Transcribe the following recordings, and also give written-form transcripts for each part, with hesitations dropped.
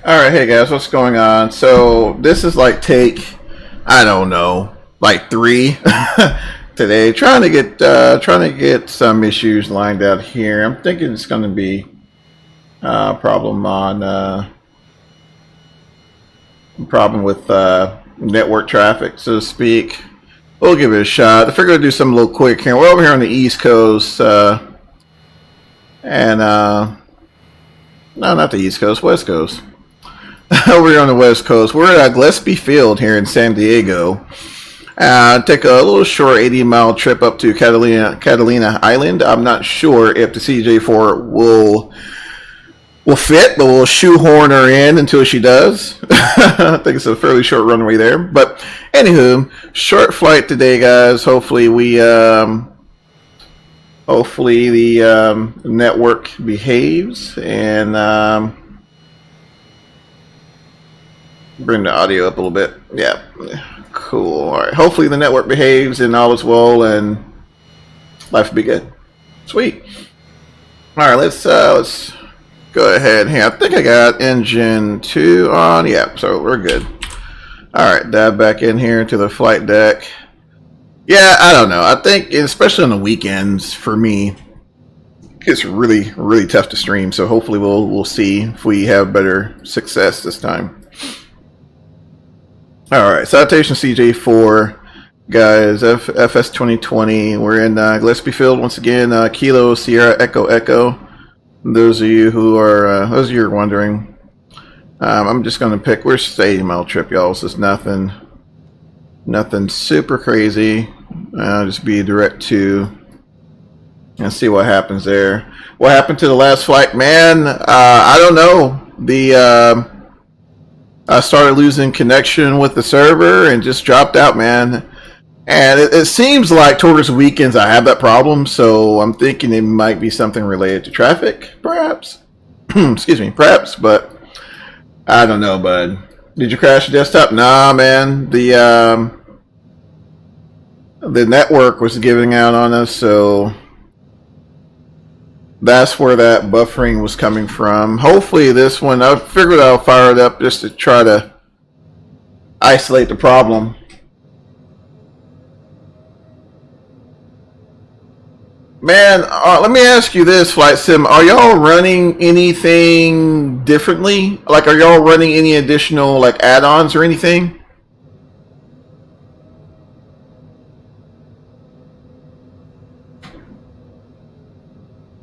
All right, hey guys, what's going on? So this is like take, I don't know, like 3 today. Trying to get some issues lined out here. I'm thinking it's going to be a problem with network traffic, so to speak. We'll give it a shot. I figured I'd do something a little quick here. We're over here on the East Coast, and no, not the East Coast, West Coast. Over here on the West Coast, we're at Gillespie Field here in San Diego. Take a little short 80-mile trip up to Catalina Island. I'm not sure if the CJ4 will fit, but we'll shoehorn her in until she does. I think it's a fairly short runway there. But anywho, short flight today, guys. Hopefully the network behaves and bring the audio up a little bit. Yeah, cool. All right. Hopefully the network behaves and all is well and life will be good. Sweet. All right, let's go ahead here. I think I got engine 2 on. Yeah, so we're good. All right, dive back in here to the flight deck. Yeah, I don't know. I think, especially on the weekends, for me, it's really, really tough to stream. So hopefully we'll see if we have better success this time. All right, Citation CJ4, guys, FS 2020. We're in Gillespie Field once again. Kilo Sierra Echo Echo. Those of you who are wondering, I'm just going to pick. We're just 80-mile trip, y'all. So it's nothing super crazy. Just be direct to and see what happens there. What happened to the last flight, man? I don't know. I started losing connection with the server and just dropped out, man. And it seems like towards weekends I have that problem, so I'm thinking it might be something related to traffic, perhaps. Excuse me, perhaps, but I don't know, bud. Did you crash your desktop? Nah, man. The network was giving out on us, so that's where that buffering was coming from. Hopefully this one, I figured I'll fire it up just to try to isolate the problem. Man, let me ask you this, Flight Sim. Are y'all running anything differently? Like, are y'all running any additional, like, add-ons or anything?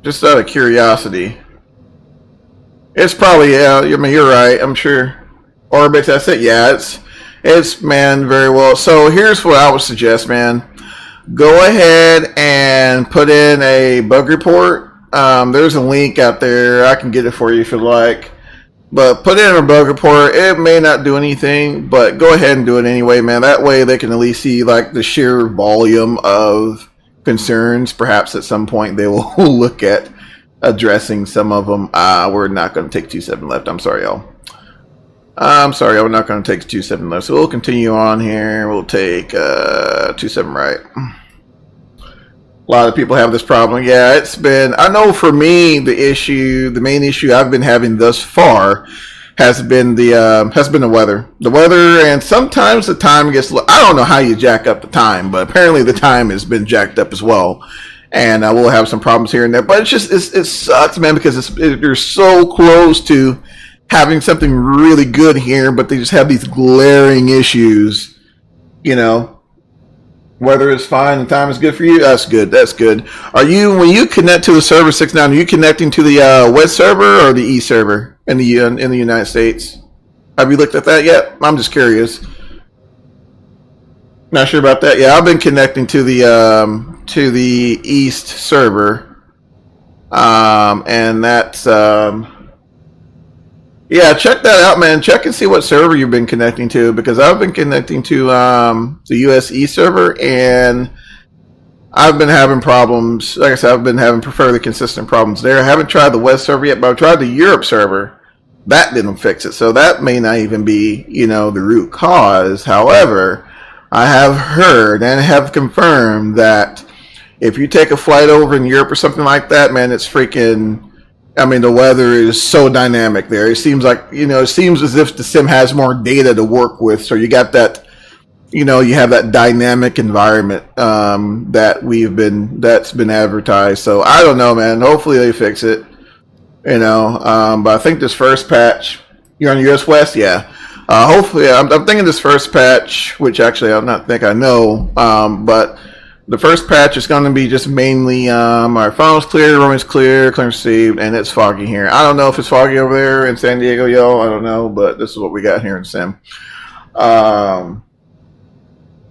Just out of curiosity. It's probably, yeah, I mean, you're right, I'm sure. Orbix, that's it. Yeah, it's, man, very well. So here's what I would suggest, man. Go ahead and put in a bug report. There's a link out there. I can get it for you if you like. But put in a bug report. It may not do anything, but go ahead and do it anyway, man. That way they can at least see like the sheer volume of concerns. Perhaps at some point they will look at addressing some of them. We're not going to take 27 left. I'm sorry, y'all. I'm sorry, we're not going to take 27 left. So we'll continue on here. We'll take 27 right. A lot of people have this problem. Yeah, it's been, I know for me, the main issue I've been having thus far has been the weather. The weather, and sometimes the time gets, I don't know how you jack up the time, but apparently the time has been jacked up as well. And we'll have some problems here and there. But it sucks, man, because you're so close to having something really good here, but they just have these glaring issues, you know. Weather is fine and time is good for you. That's good. That's good. Are you, when you connect to the server 6.9, are you connecting to the West server or the East server in the United States? Have you looked at that yet? I'm just curious. Not sure about that. Yeah, I've been connecting to the East server, and that's yeah, check that out, man. Check and see what server you've been connecting to, because I've been connecting to the US East server, and I've been having problems. Like I said, I've been having fairly consistent problems there. I haven't tried the West server yet, but I've tried the Europe server. That didn't fix it, so that may not even be, you know, the root cause. However, I have heard and have confirmed that if you take a flight over in Europe or something like that, man, it's freaking... I mean, the weather is so dynamic there. It seems like, it seems as if the sim has more data to work with. So you got that, you have that dynamic environment that's been advertised. So I don't know, man. Hopefully they fix it. But I think this first patch, you're on US West, yeah. Hopefully, I'm thinking this first patch, which actually I'm not think I know, but the first patch is going to be just mainly our phone's clear, room is clear, clearance received, and it's foggy here. I don't know if it's foggy over there in San Diego, y'all. I don't know, but this is what we got here in Sim.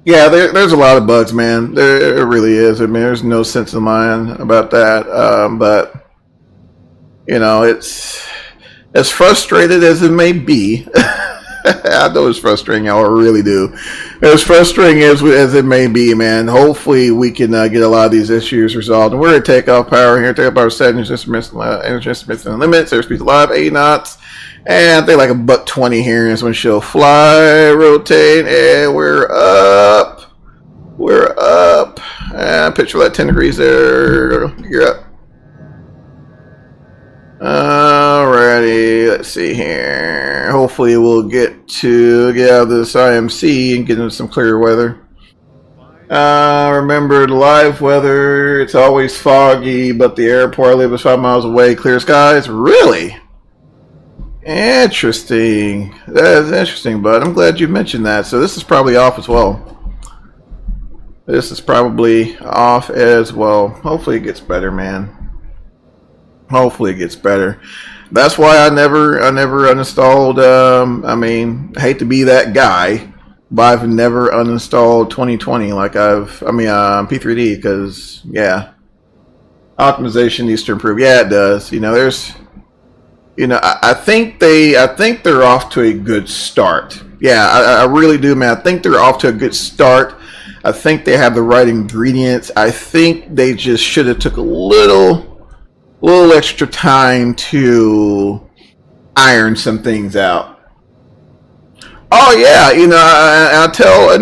Yeah, there's a lot of bugs, man. There really is. I mean, there's no sense in lying about that. But it's as frustrated as it may be. I know it's frustrating, y'all. I really do. As frustrating as it may be, man. Hopefully, we can get a lot of these issues resolved. And we're going to take off power here. Take off power settings, instruments and limits. Airspeed alive, 8 knots. And I think like $120 here is when she'll fly, rotate, and we're up. We're up. And picture that 10 degrees there. You're up. Alrighty, let's see here. Hopefully we'll get out of this IMC and get into some clear weather. Remember the live weather, it's always foggy, but the airport I live is 5 miles away, clear skies. Really? Interesting. That is interesting, bud. I'm glad you mentioned that. So this is probably off as well. This is probably off as well. Hopefully it gets better, man. Hopefully it gets better. That's why I never uninstalled. I hate to be that guy, but I've never uninstalled 2020 like P3D because yeah, optimization needs to improve. Yeah, it does. There's, I think they're off to a good start. Yeah, I really do, man. I think they're off to a good start. I think they have the right ingredients. I think they just should have took a little extra time to iron some things out. Oh yeah, I tell a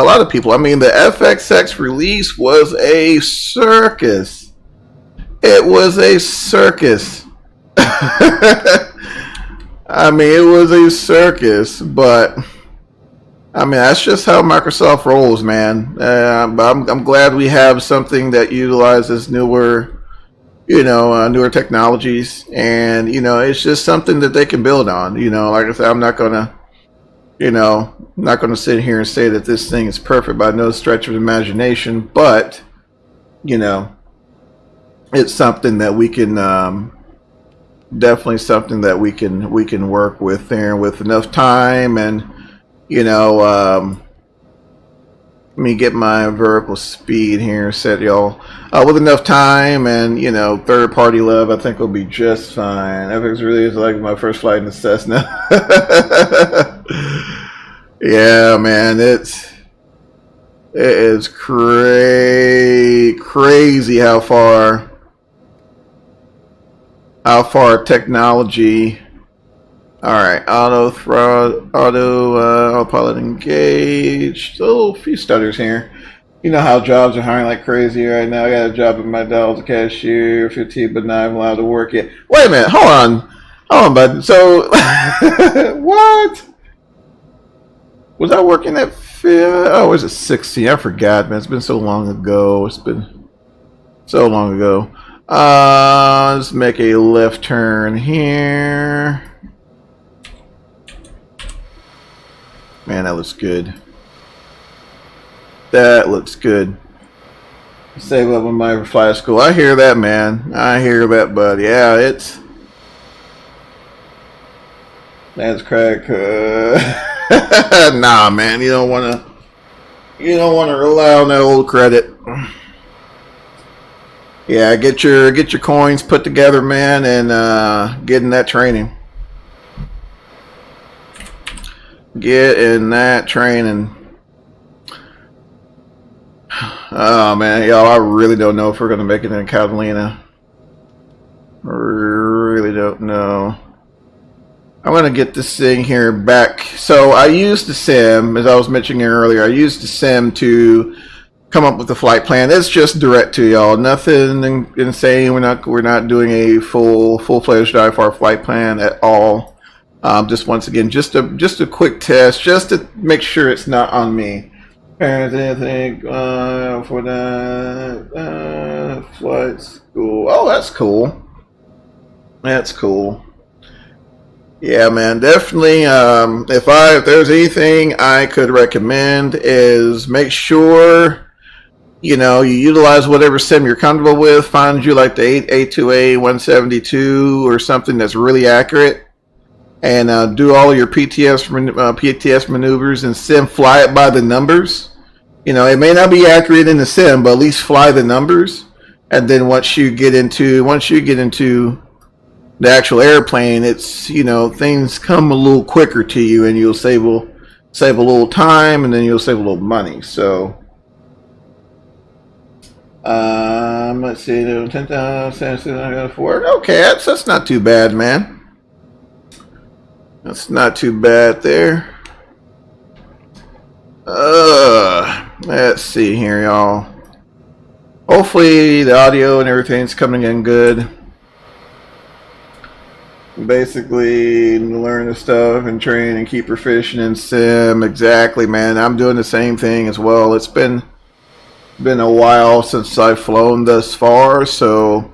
lot of people. I mean, the FXX release was a circus. It was a circus. I mean, it was a circus, but I mean that's just how Microsoft rolls, man. I'm glad we have something that utilizes newer technologies, and it's just something that they can build on. Like I said, I'm not gonna sit here and say that this thing is perfect by no stretch of imagination, but it's something that we can definitely something that we can work with there with enough time, and let me get my vertical speed here set, y'all. With enough time and, third-party love, I think we'll be just fine. FX really is like my first flight in the Cessna. Yeah, man, it is crazy how far technology. All right, autopilot engaged. Oh, a few stutters here. You know how jobs are hiring like crazy right now. I got a job at my dad as a cashier, 15, but not even allowed to work yet. Wait a minute, hold on, bud. So, what? Was I working at? Was it 16? I forgot, man. It's been so long ago. It's been so long ago. Let's make a left turn here. Man, that looks good. That looks good. Save up on my flight school. I hear that, man. I hear that, bud. Yeah, that's crack. Nah, man. You don't want to rely on that old credit. Yeah, get your coins put together, man, and get in that training. Get in that training. Oh man, y'all, I really don't know if we're gonna make it in Catalina. Really don't know. I'm gonna get this thing here back. So I used the sim, as I was mentioning earlier, I used the sim to come up with the flight plan. It's just direct to y'all. Nothing insane. We're not doing a full-fledged IFR flight plan at all. Just once again, just a quick test, just to make sure it's not on me. Parents, anything for that flight school? Oh, that's cool. That's cool. Yeah, man, definitely. If there's anything I could recommend, is make sure you utilize whatever sim you're comfortable with. Find you like the A2A 172 or something that's really accurate, and do all your PTS maneuvers and sim. Fly it by the numbers. It may not be accurate in the sim, but at least fly the numbers. And then once you get into the actual airplane, it's things come a little quicker to you, and you'll save a little time, and then you'll save a little money. So let's see, 10,000 for okay, that's not too bad, man. That's not too bad there. Let's see here, y'all. Hopefully the audio and everything's coming in good. Basically, learn the stuff and train and keep proficient in sim. Exactly, man. I'm doing the same thing as well. It's been a while since I've flown thus far, so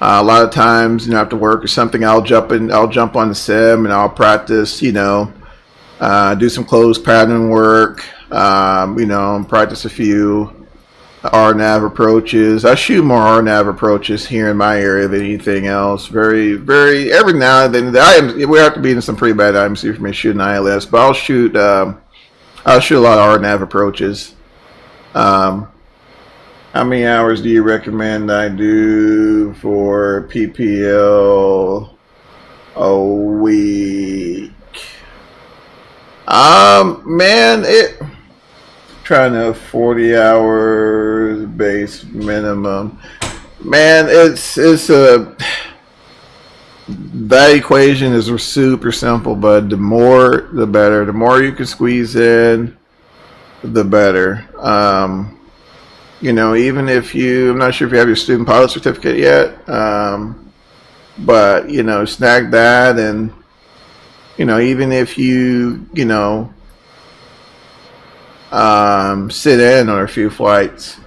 a lot of times, after work or something, I'll jump on the sim and I'll practice, do some closed pattern work, practice a few RNAV approaches. I shoot more RNAV approaches here in my area than anything else. Very, very, every now and then, we have to be in some pretty bad IMC for me shooting ILS, but I'll shoot a lot of RNAV approaches. How many hours do you recommend I do for PPL a week? Man, trying to 40 hours base minimum. Man, that equation is super simple, but the more the better. The more you can squeeze in, the better. Even if I'm not sure if you have your student pilot certificate yet, but snag that, and even if you sit in on a few flights,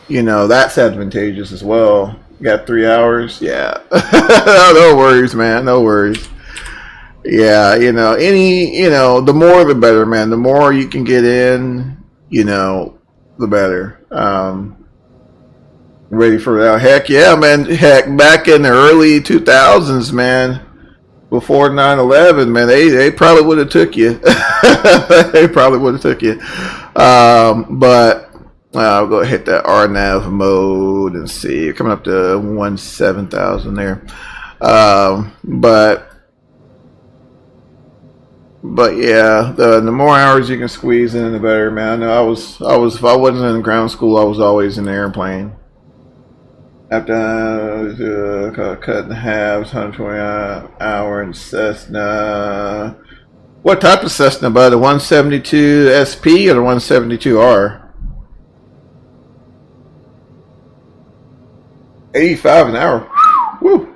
that's advantageous as well. You got 3 hours, yeah. No worries, man, no worries. Yeah, the more the better, man. The more you can get in, the better. Ready for that? Heck yeah, man. Heck, back in the early 2000s, man, before 9/11, man, they probably would have took you. They probably would have took you. But I'll go hit that RNAV mode and see. You're coming up to 17,000 there. But yeah, the more hours you can squeeze in, the better, man. I know if I wasn't in ground school, I was always in the airplane. After cut in halves, 120 hour in Cessna. What type of Cessna, bud? The 172 SP or the 172R? 85 an hour. Woo.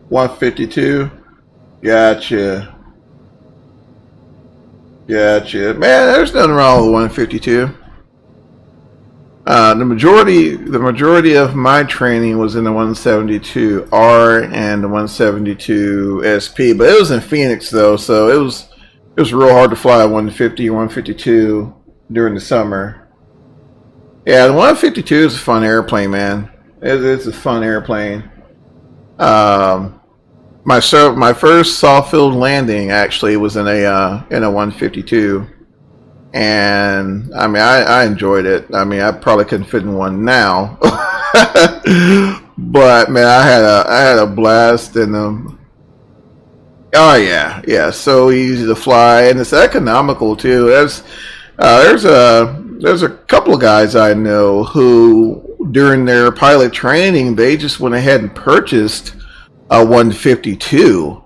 152. Gotcha. Man, there's nothing wrong with 152. The majority of my training was in the 172R and the 172 SP, but it was in Phoenix though, so it was real hard to fly 150, 152 during the summer. Yeah, the 152 is a fun airplane, man. It's a fun airplane. My first soft field landing actually was in a 152, and I mean I enjoyed it. I mean, I probably couldn't fit in one now, but man, I had a blast in them. Oh yeah, so easy to fly, and it's economical too. There's a couple of guys I know who during their pilot training they just went ahead and purchased a 152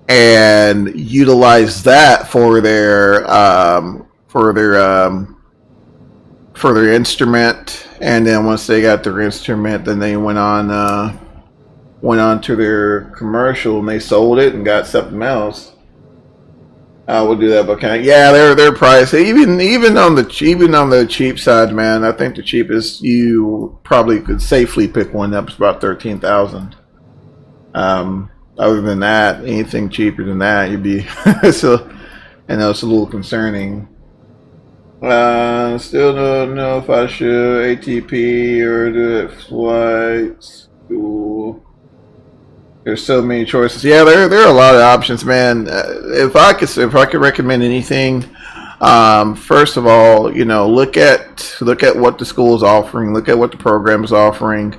and utilized that for their for their instrument, and then once they got their instrument, then they went on to their commercial and they sold it and got something else. I would do that, but yeah, they're pricey. Even on the cheap side, man. I think the cheapest you probably could safely pick one up is about 13,000. Other than that, anything cheaper than that, you'd be so. I know it's a little concerning. Still don't know if I should ATP or do it flights. Cool. There's so many choices. Yeah, there are a lot of options, man. If I could recommend anything, first of all, look at what the school is offering, look at what the program is offering,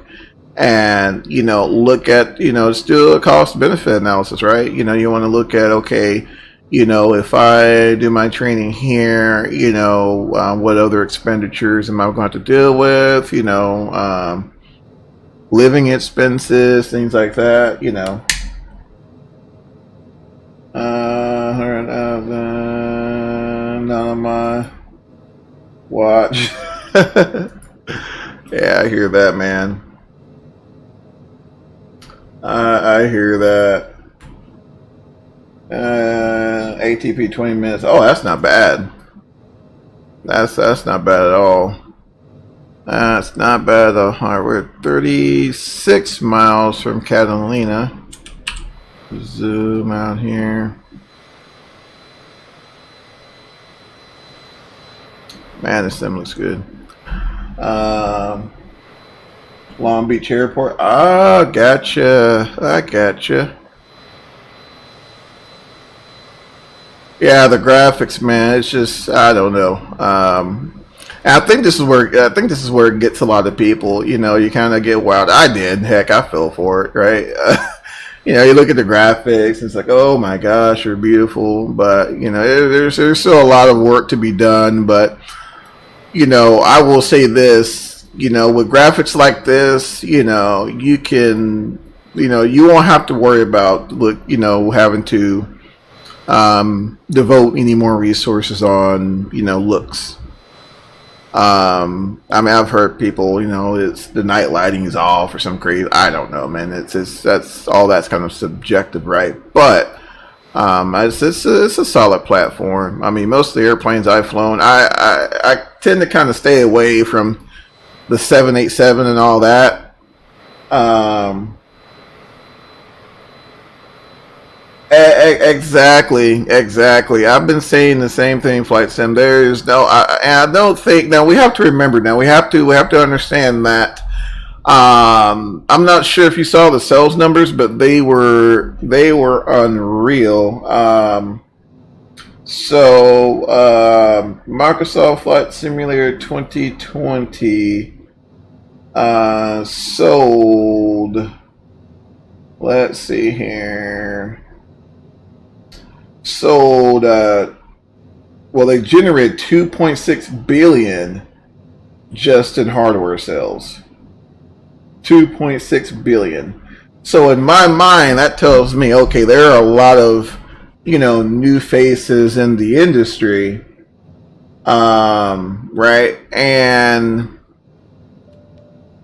and look at it's still a cost benefit analysis, right? You want to look at, okay, if I do my training here, what other expenditures am I going to have to deal with? Living expenses, things like that, 100,000 on my watch. Yeah, I hear that, man. I hear that. ATP 20 minutes. Oh, that's not bad. That's not bad at all. It's not bad though. Alright, we're 36 miles from Catalina. Zoom out here. Man, this thing looks good. Long Beach Airport. Ah, gotcha. I gotcha. Yeah, the graphics, man. It's just, I don't know. I think this is where it gets a lot of people. You kind of get wild. I did. Heck, I fell for it, right? You look at the graphics, and it's like, oh my gosh, you're beautiful. But there's still a lot of work to be done. But I will say this. With graphics like this, you can, you won't have to worry about having to devote any more resources on looks. I've heard people, it's the night lighting is off or some crazy. I don't know, man. That's kind of subjective, right? But it's a solid platform. Most of the airplanes I've flown, I tend to kind of stay away from the 787 and all that. Exactly. I've been saying the same thing, Flight Sim. There's no, I don't think. Now we have to remember. Now we have to understand that. I'm not sure if you saw the sales numbers, but they were unreal. Microsoft Flight Simulator 2020 sold. Let's see here. Sold. They generated 2.6 billion just in hardware sales. 2.6 billion. So in my mind, that tells me, okay, there are a lot of new faces in the industry, right? And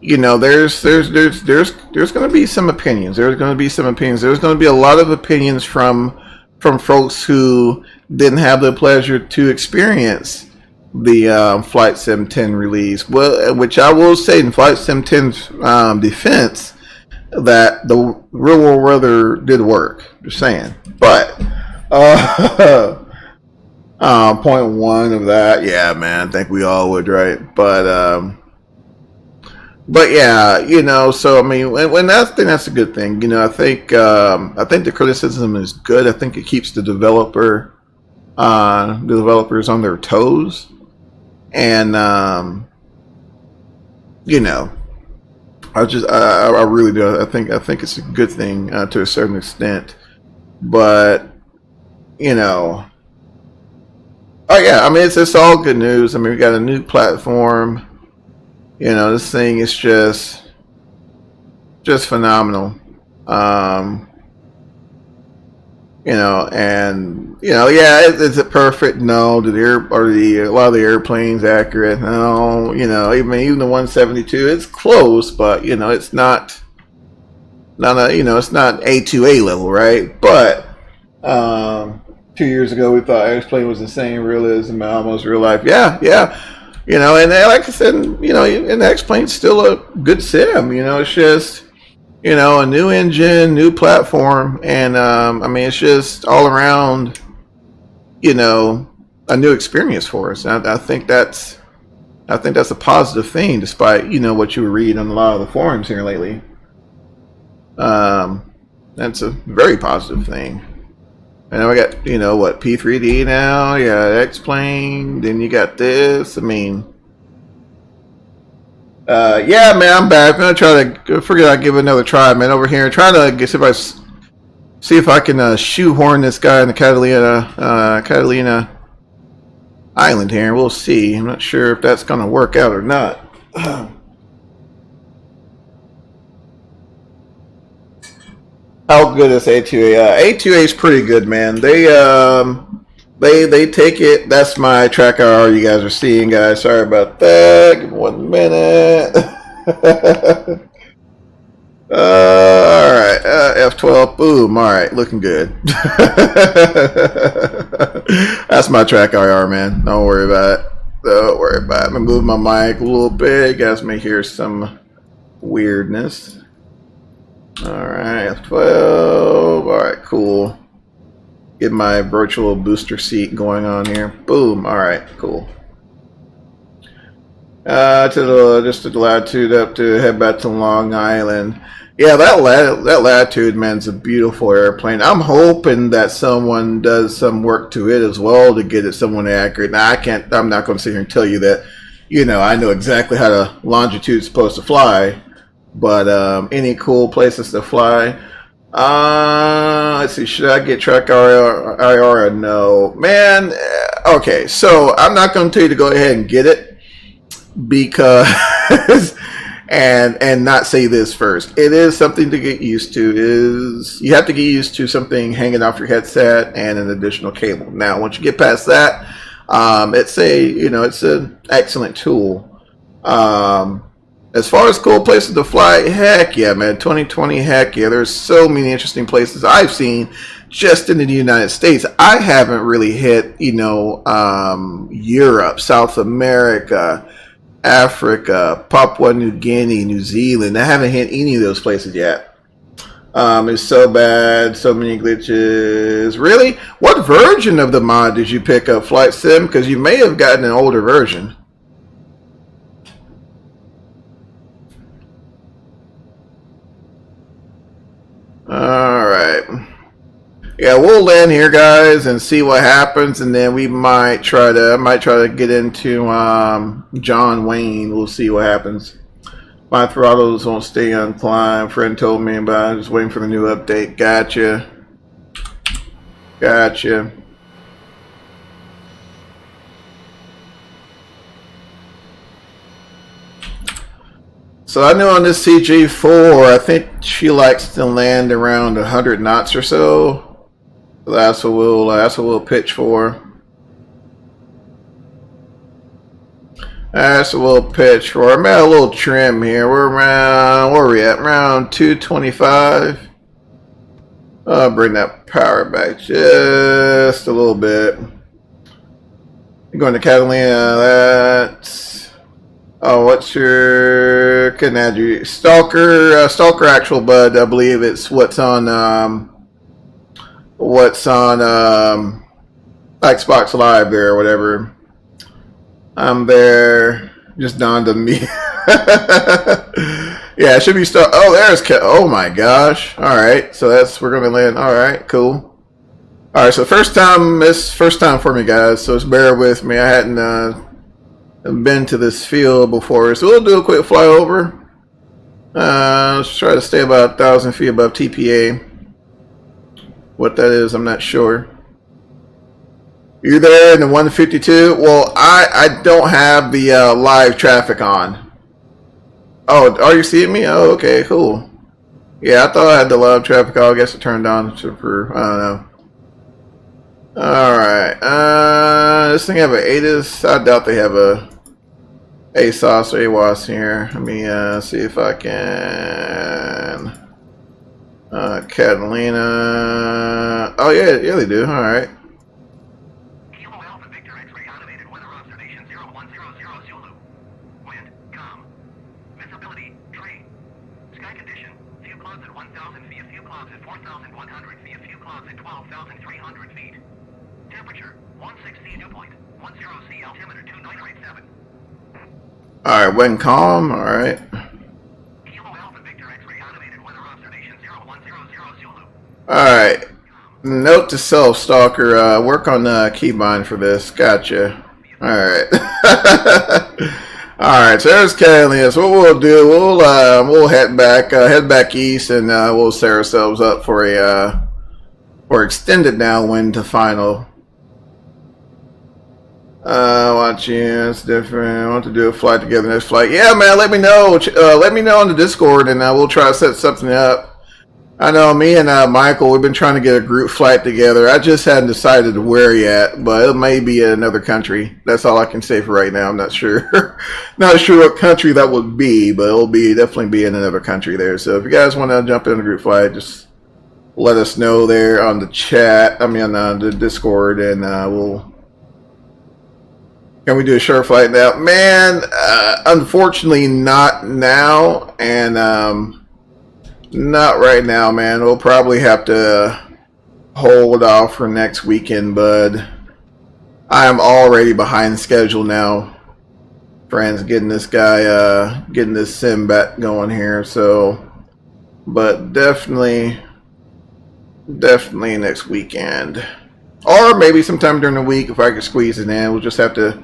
there's going to be some opinions. There's going to be a lot of opinions from folks who didn't have the pleasure to experience the Flight Sim 10 release. Well, which I will say in Flight Sim 10's defense, that the real world weather did work. Just saying. But point one of that, yeah, man, I think we all would, right? But yeah, so when that's a good thing. I think the criticism is good. I think it keeps the developers on their toes, and I really do. I think it's a good thing to a certain extent, but oh yeah, it's all good news. We got a new platform. This thing is just phenomenal. And yeah, is it perfect? No. A lot of the airplanes accurate? No. Even the 172, it's close, but it's not it's not A2A level, right? But 2 years ago, we thought X-Plane was the same realism, almost real life. Yeah. And like I said, and X-Plane's still a good sim. It's just a new engine, new platform, and it's just all around, a new experience for us. And I think that's a positive thing, despite what you read on a lot of the forums here lately. That's a very positive thing. And then we got what, P3D now, yeah, X-Plane. Then you got this. Yeah, man, I'm back. I'm gonna try to figure out, give it another try, man. Over here, trying to see if I can shoehorn this guy in the Catalina Island here. We'll see. I'm not sure if that's gonna work out or not. How good is A2A? A2A is pretty good, man. They take it. That's my track IR you guys are seeing, guys. Sorry about that. Give me 1 minute. All right, F12. Boom. All right, looking good. That's my track IR, man. Don't worry about it. Don't worry about it. I'm gonna move my mic a little bit. You guys may hear some weirdness. All right, F12. All right, cool. Get my virtual booster seat going on here. Boom. All right, cool. Just to the latitude up to head back to Long Island. Yeah, that latitude, man, is a beautiful airplane. I'm hoping that someone does some work to it as well to get it somewhat accurate. Now, I'm not going to sit here and tell you that, I know exactly how the longitude is supposed to fly. But any cool places to fly? Let's see. Should I get track IR or no? Man, okay. So I'm not going to tell you to go ahead and get it because and not say this first. It is something to get used to. You have to get used to something hanging off your headset and an additional cable. Now, once you get past that, it's an excellent tool. As far as cool places to fly, heck yeah, man. 2020, heck yeah. There's so many interesting places I've seen just in the United States. I haven't really hit, Europe, South America, Africa, Papua New Guinea, New Zealand. I haven't hit any of those places yet. It's so bad, so many glitches. Really? What version of the mod did you pick up, Flight Sim? Because you may have gotten an older version. Alright. Yeah, we'll land here, guys, and see what happens, and then I might try to get into John Wayne. We'll see what happens. My throttles won't stay on climb. Friend told me about it. Just waiting for the new update. Gotcha. So I know on this CJ4, I think she likes to land around 100 knots or so. That's what we'll pitch for. That's what we'll pitch for. I'm at a little trim here. We're around, where are we at? Around 225. I'll bring that power back just a little bit. You're going to Catalina. That's... Oh, what's your Canadry? Stalker Actual Bud, I believe it's what's on Xbox Live there or whatever. I'm there. Just dawned on me. Yeah, it should be oh, there's oh my gosh. Alright, so we're gonna land. Alright, cool. Alright, so first time for me, guys, so just bear with me. I hadn't been to this field before, so we'll do a quick flyover. Let's try to stay about 1,000 feet above TPA. What that is, I'm not sure. You're there in the 152. Well, I don't have the live traffic on. Oh, are you seeing me? Oh, okay, cool. Yeah, I thought I had the live traffic on. I guess it turned on for, I don't know. Alright. This thing have an ATIS? I doubt they have a ASOS or AWAS here. Let me see if I can. Catalina. Oh yeah, they do. Alright. Kilo Alpha Victor X-ray automated weather observation 0100 Zulu. Wind, calm. Visibility, tree. Sky condition, few clouds at 1,000 feet, few clouds at 4,100 feet, few clouds at 12,300 feet. Temperature, 16 dew point, 10 C, altimeter 2987. Alright, wind calm. Alright. Kilo Alpha Victor X-ray automated weather observation 0100 Zulu. Alright. Note to self, Stalker, work on keybind for this. Gotcha. Alright. Alright, so there's Catalina. So what we'll do, we'll head back east, and we'll set ourselves up for extended downwind to final. Watching, it's different. I want to do a flight together next flight. Yeah, man, let me know. Let me know on the Discord, and we'll try to set something up. I know me and Michael, we've been trying to get a group flight together. I just hadn't decided where yet, but it may be in another country. That's all I can say for right now. I'm not sure. Not sure what country that would be, but it'll definitely be in another country there. So if you guys want to jump in a group flight, just let us know there on the chat. I mean, on the Discord, and can we do a short flight now? Man, unfortunately not now, and not right now, man. We'll probably have to hold off for next weekend, bud. I am already behind schedule now, friends, getting this guy, getting this sim back going here. So, but definitely next weekend, or maybe sometime during the week if I can squeeze it in. We'll just have to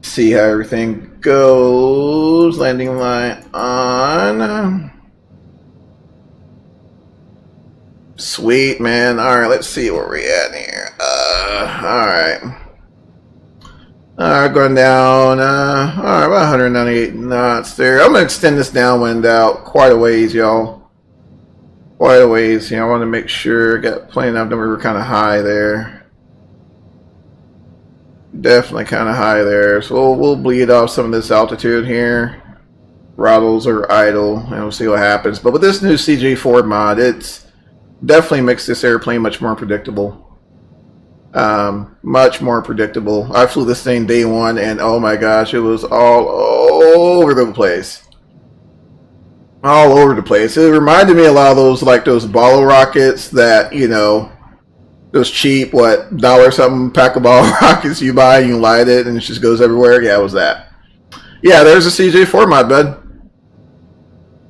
see how everything goes. Landing line on. Sweet, man. Alright, let's see where we at here. Alright. Alright, going down. Alright, about 198 knots there. I'm going to extend this downwind out quite a ways, y'all. Quite a ways. I want to make sure. Got plenty enough. We were kind of high there. Definitely kind of high there. So we'll bleed off some of this altitude here. Throttles are idle, and we'll see what happens. But with this new CJ4 mod, it's definitely makes this airplane much more predictable. Much more predictable. I flew this thing day one, and oh my gosh, it was all over the place. All over the place. It reminded me a lot of those, like those bottle rockets that, you know, those cheap, what, $1 something pack of bottle rockets you buy, you light it, and it just goes everywhere. Yeah, it was that. Yeah, there's a CJ4 mod, bud.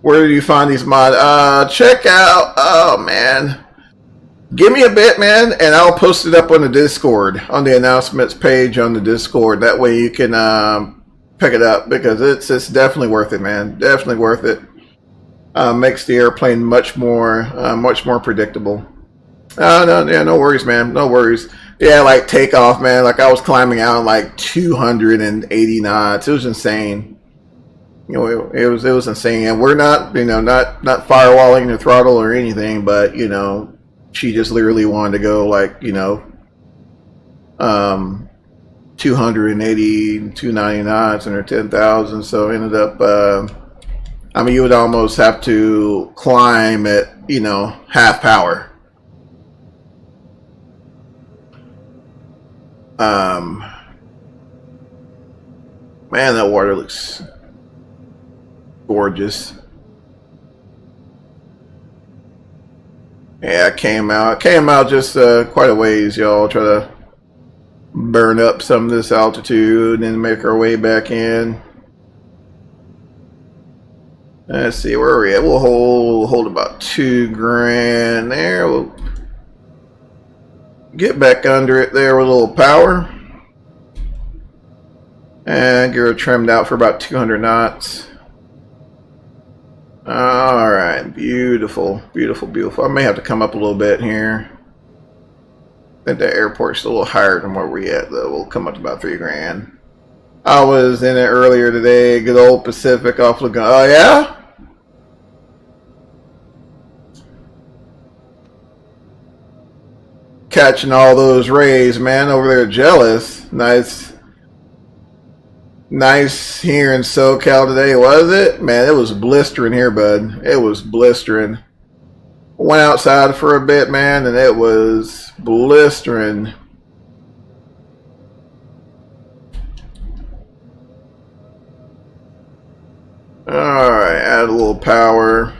Where do you find these mods? Check out, oh man, give me a bit, man, and I'll post it up on the Discord, on the announcements page on the Discord. That way you can pick it up, because it's definitely worth it, man. Definitely worth it. Makes the airplane much more predictable. No worries, man. No worries. Yeah, like takeoff, man. Like I was climbing out like 280 knots. It was insane. You know, it was insane, and we're not, you know, not firewalling the throttle or anything, but you know, she just literally wanted to go like, you know, 280, 290 knots under 10,000. So ended up, I mean, you would almost have to climb at, you know, half power. Man, that water looks gorgeous. Yeah, I came out just quite a ways, y'all. Try to burn up some of this altitude and make our way back in. Let's see, where are we at? We'll hold about 2 grand there. We'll get back under it there with a little power. And get her trimmed out for about 200 knots. Alright, beautiful, beautiful, beautiful. I may have to come up a little bit here. I think the airport's a little higher than where we at, though. We'll come up to about 3 grand. I was in it earlier today. Good old Pacific off looking. Oh, yeah? catching all those rays, man, over there at Jealous. Nice here in SoCal today, was it? Man, it was blistering here, bud. It was blistering. Went outside for a bit, man, and it was blistering. Alright, add a little power.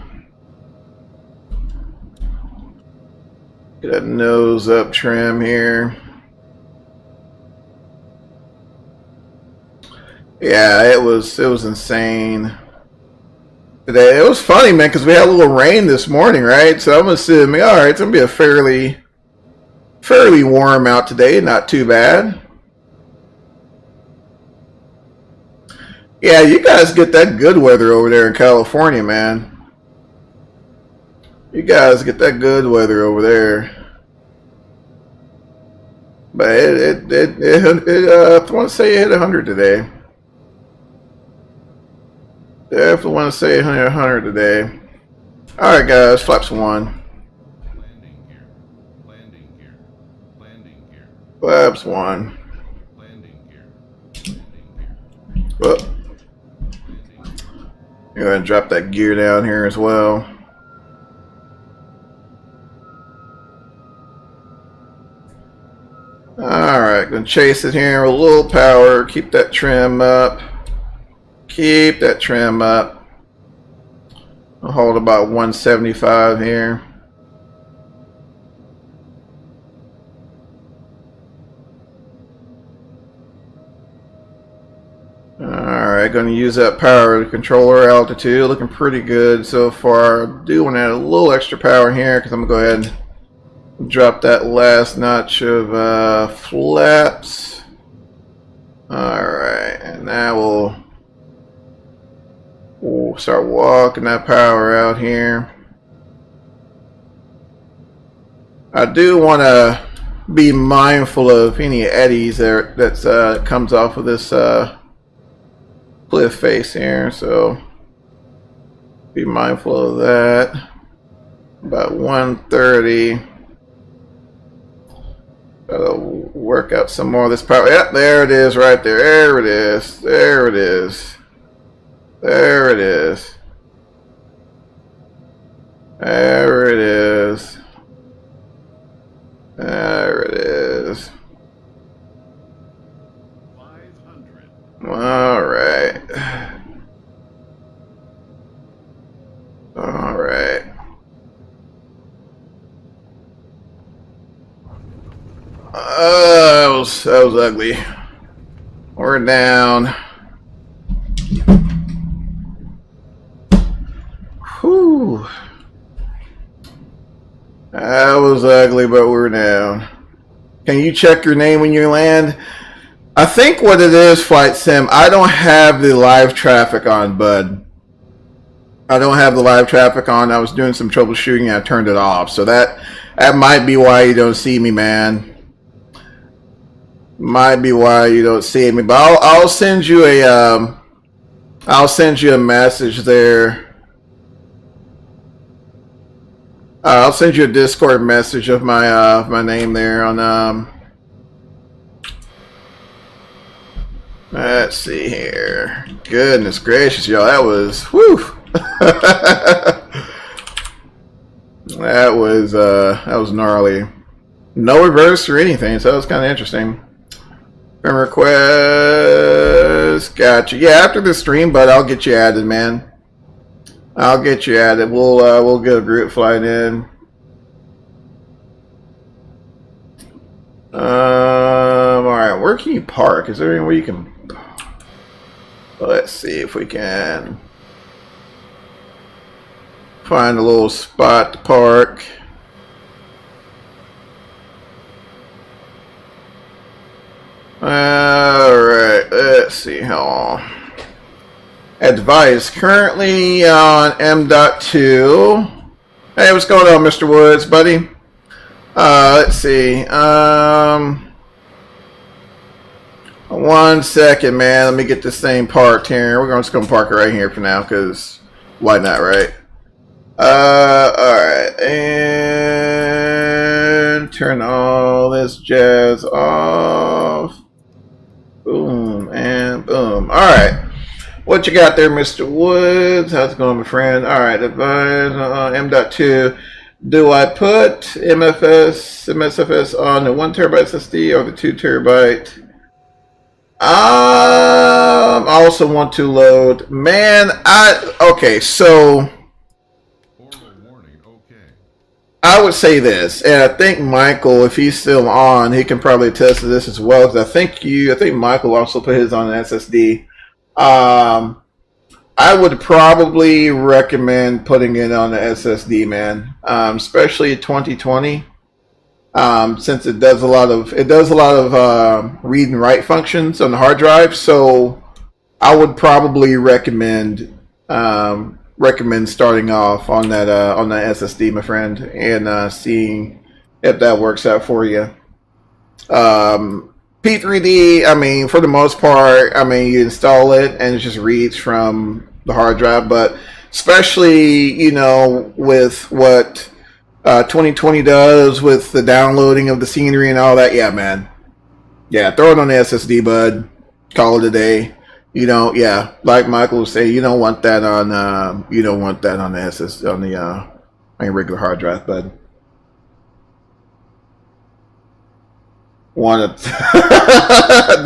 Get that nose up trim here. Yeah, it was insane today. It was funny, man, because we had a little rain this morning, right? So I'm assuming, all right, it's gonna be a fairly warm out today. Not too bad. Yeah, you guys get that good weather over there in California, man. You guys get that good weather over there. But I want to say it hit 100 today. Definitely want to say 100 today. Alright guys, flaps 1. Landing gear. Landing gear. Landing gear. Flaps 1. Landing gear. Landing gear. Whoop. Go ahead and drop that gear down here as well. Alright, gonna chase it here with a little power. Keep that trim up. Keep that trim up. I'll hold about 175 here. Alright, going to use that power to control our altitude. Looking pretty good so far. I do want to add a little extra power here because I'm going to go ahead and drop that last notch of flaps. Alright, and now we'll start walking that power out here. I do want to be mindful of any eddies that comes off of this cliff face here, so be mindful of that. About 130. Gotta work out some more of this power. Yep, there it is right there. There it is. There it is. There it is. There it is. There it is. 500. Alright. Alright. That was ugly. We're down. Whew. That was ugly, but we're down. Can you check your name when you land? I think what it is, Flight Sim, I don't have the live traffic on, bud. I don't have the live traffic on. I was doing some troubleshooting and I turned it off. So that might be why you don't see me, man. Might be why you don't see me. But I'll send you a message there. I'll send you a Discord message of my name there on let's see here. Goodness gracious, y'all, that was whew. that was gnarly. No reverse or anything, so that was kind of interesting. Friend request, gotcha. Yeah, after the stream, but I'll get you added, man. I'll get you added. We'll get a group flight in. Alright, where can you park? Is there anywhere you can? Let's see if we can find a little spot to park. Alright, let's see how. Advice currently on M.2. Hey, what's going on, Mr. Woods, buddy? Let's see. 1 second, man. Let me get this thing parked here. We're just gonna park it right here for now, because why not, right? Alright. And and turn all this jazz off. Boom and boom. All right. What you got there, Mr. Woods? How's it going, my friend? All right. Advise M.2. Do I put MSFS on the 1 terabyte SSD or the 2 terabyte? I also want to load. Man, okay, so I would say this, and I think Michael, if he's still on, he can probably attest to this as well. Because I think Michael also put his on an SSD. I would probably recommend putting it on the SSD, man, especially 2020, since it does a lot of read and write functions on the hard drive. So I would probably recommend starting off on that SSD, my friend, and seeing if that works out for you. P3D, I mean, for the most part, I mean, you install it and it just reads from the hard drive, but especially, you know, with what 2020 does with the downloading of the scenery and all that, yeah, man. Yeah, throw it on the SSD, bud. Call it a day. You know, yeah, like Michael would say, you don't want that on the SSD, on your regular hard drive, bud. Want it?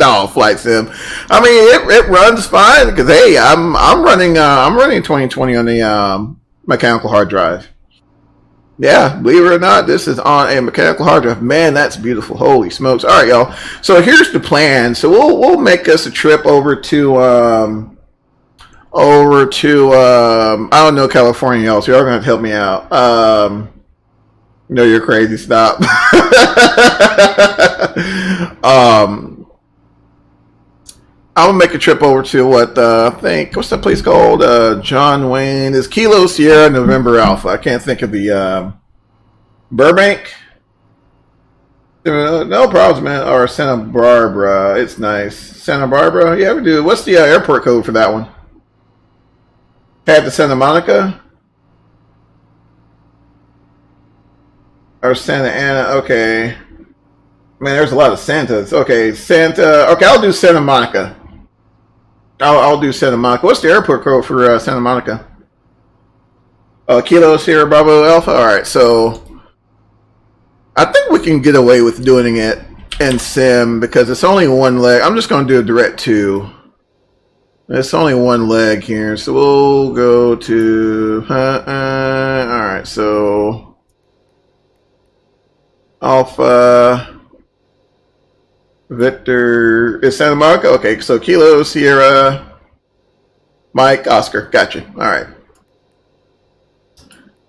No, Flight Sim. I mean, it runs fine because hey, I'm running 2020 on the mechanical hard drive. Yeah, believe it or not, this is on a mechanical hard drive. Man, that's beautiful. Holy smokes! All right, y'all. So here's the plan. So we'll make us a trip over to I don't know, California, y'all. So y'all gonna have to help me out. No, you're crazy. Stop. I'm gonna make a trip over to what I think. What's that place called? John Wayne. Is Kilo Sierra November Alpha. I can't think of the Burbank. No problems, man. Or Santa Barbara. It's nice. Santa Barbara. Yeah, we do. What's the airport code for that one? Had to Santa Monica. Or Santa Ana, okay. Man, there's a lot of Santas. Okay, Santa. Okay, I'll do Santa Monica. I'll do Santa Monica. What's the airport code for Santa Monica? Kilo Sierra Bravo Alpha. All right, so I think we can get away with doing it in sim because it's only one leg. I'm just going to do a direct 2. It's only one leg here, so we'll go to. All right, so. Alpha Victor is Santa Monica. Okay, so Kilo Sierra Mike Oscar. Gotcha. All right.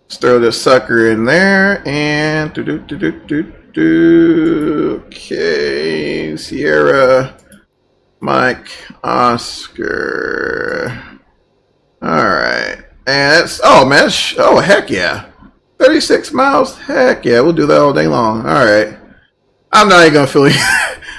Let's throw this sucker in there and okay, Sierra Mike Oscar. All right, and that's oh heck yeah. 36 miles? Heck yeah, we'll do that all day long. All right. I'm not even going to fill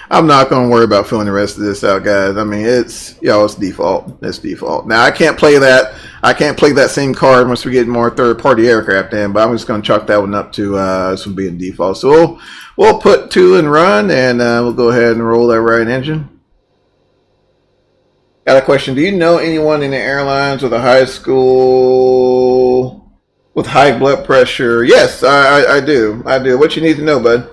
I'm not going to worry about filling the rest of this out, guys. I mean, it's default. It's default. Now, I can't play that. I can't play that same card once we get more third-party aircraft in, but I'm just going to chalk that one up to this one being default. So we'll put 2 in run, and we'll go ahead and roll that right engine. Got a question. Do you know anyone in the airlines with a high school with high blood pressure? Yes, I do. I do. What you need to know, bud?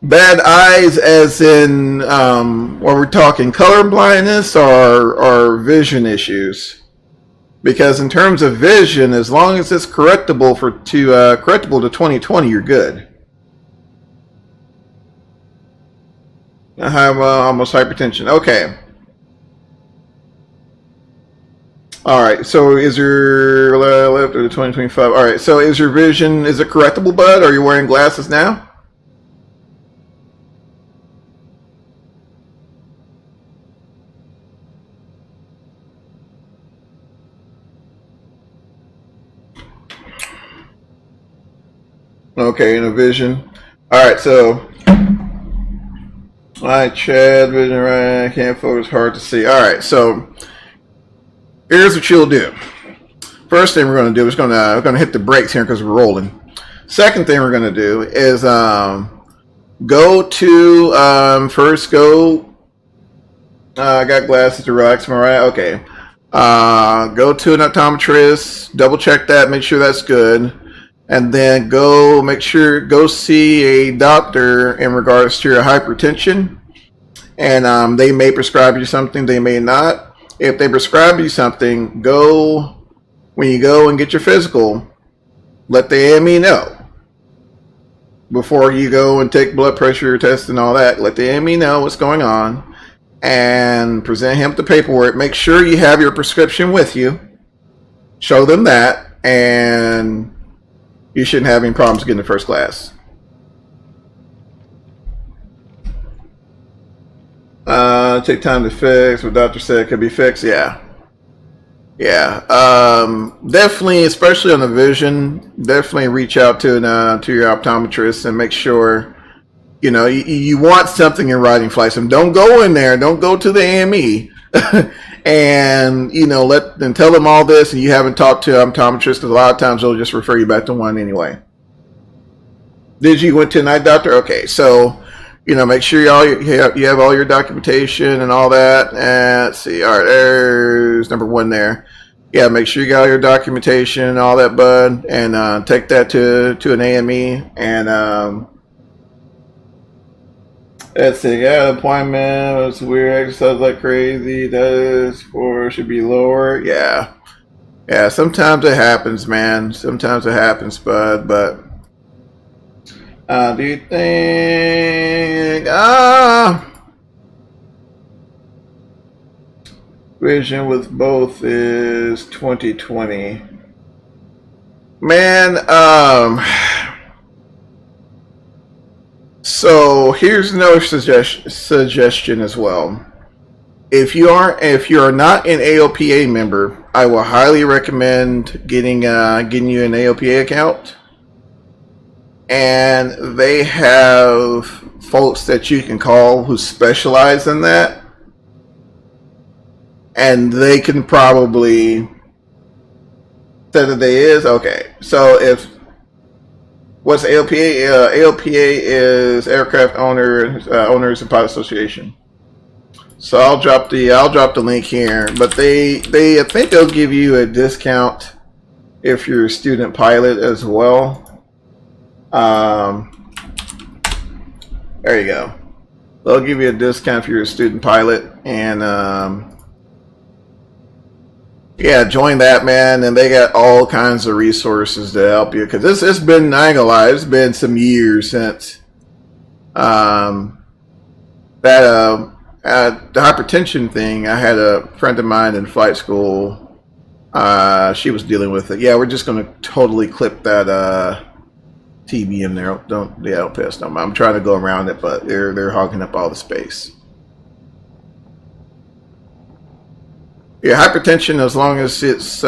Bad eyes as in, are we talking color blindness or vision issues? Because in terms of vision, as long as it's correctable correctable to 2020, you're good. I have almost hypertension. Okay. All right. So is your left or 2025? All right. So is your vision, is it correctable, bud? Are you wearing glasses now? Okay, in a vision. All right. So. All right, Chad, vision right. I can't focus, hard to see. All right, so here's what you'll do. First thing we're going to do is we're going to hit the brakes here because we're rolling. Second thing we're going to do is go to first go. I got glasses to relax. Am I right? Okay. Go to an optometrist. Double check that. Make sure that's good. And then go see a doctor in regards to your hypertension. And they may prescribe you something. They may not. If they prescribe you something, when you go and get your physical, let the AME know. Before you go and take blood pressure tests and all that, let the AME know what's going on and present him the paperwork. Make sure you have your prescription with you. Show them that, and you shouldn't have any problems getting to first class. Take time to fix. What doctor said could be fixed. Yeah. Definitely, especially on the vision, definitely reach out to your optometrist and make sure, you want something in writing, flight. So don't go in there. Don't go to the AME and, tell them all this and you haven't talked to an optometrist, because a lot of times they'll just refer you back to one anyway. Did you went to an eye doctor? Okay, so, make sure you have all your documentation and all that. And let's see. All right, there's number one there. Yeah, make sure you got all your documentation and all that, bud, and take that to an AME. And let's see. Yeah, appointment. It's weird. Exercise like crazy. Should be lower. Yeah. Sometimes it happens, man. Sometimes it happens, bud. But do you think? Vision with both is 20/20. Man, so here's another suggestion as well. If you are not an AOPA member, I will highly recommend getting you an AOPA account. And they have folks that you can call who specialize in that. And they can probably say that they is okay. So what's ALPA? ALPA is Aircraft Owners and Pilot Association. So I'll drop the link here. But I think they'll give you a discount if you're a student pilot as well. There you go. They'll give you a discount if you're a student pilot, and join that, man. And they got all kinds of resources to help you, because it's been, I ain't gonna lie, it's been some years since the hypertension thing. I had a friend of mine in flight school. She was dealing with it. Yeah, we're just gonna totally clip that TB in there. Don't pass no mind. I'm trying to go around it, but they're hogging up all the space. Yeah, hypertension, as long as it's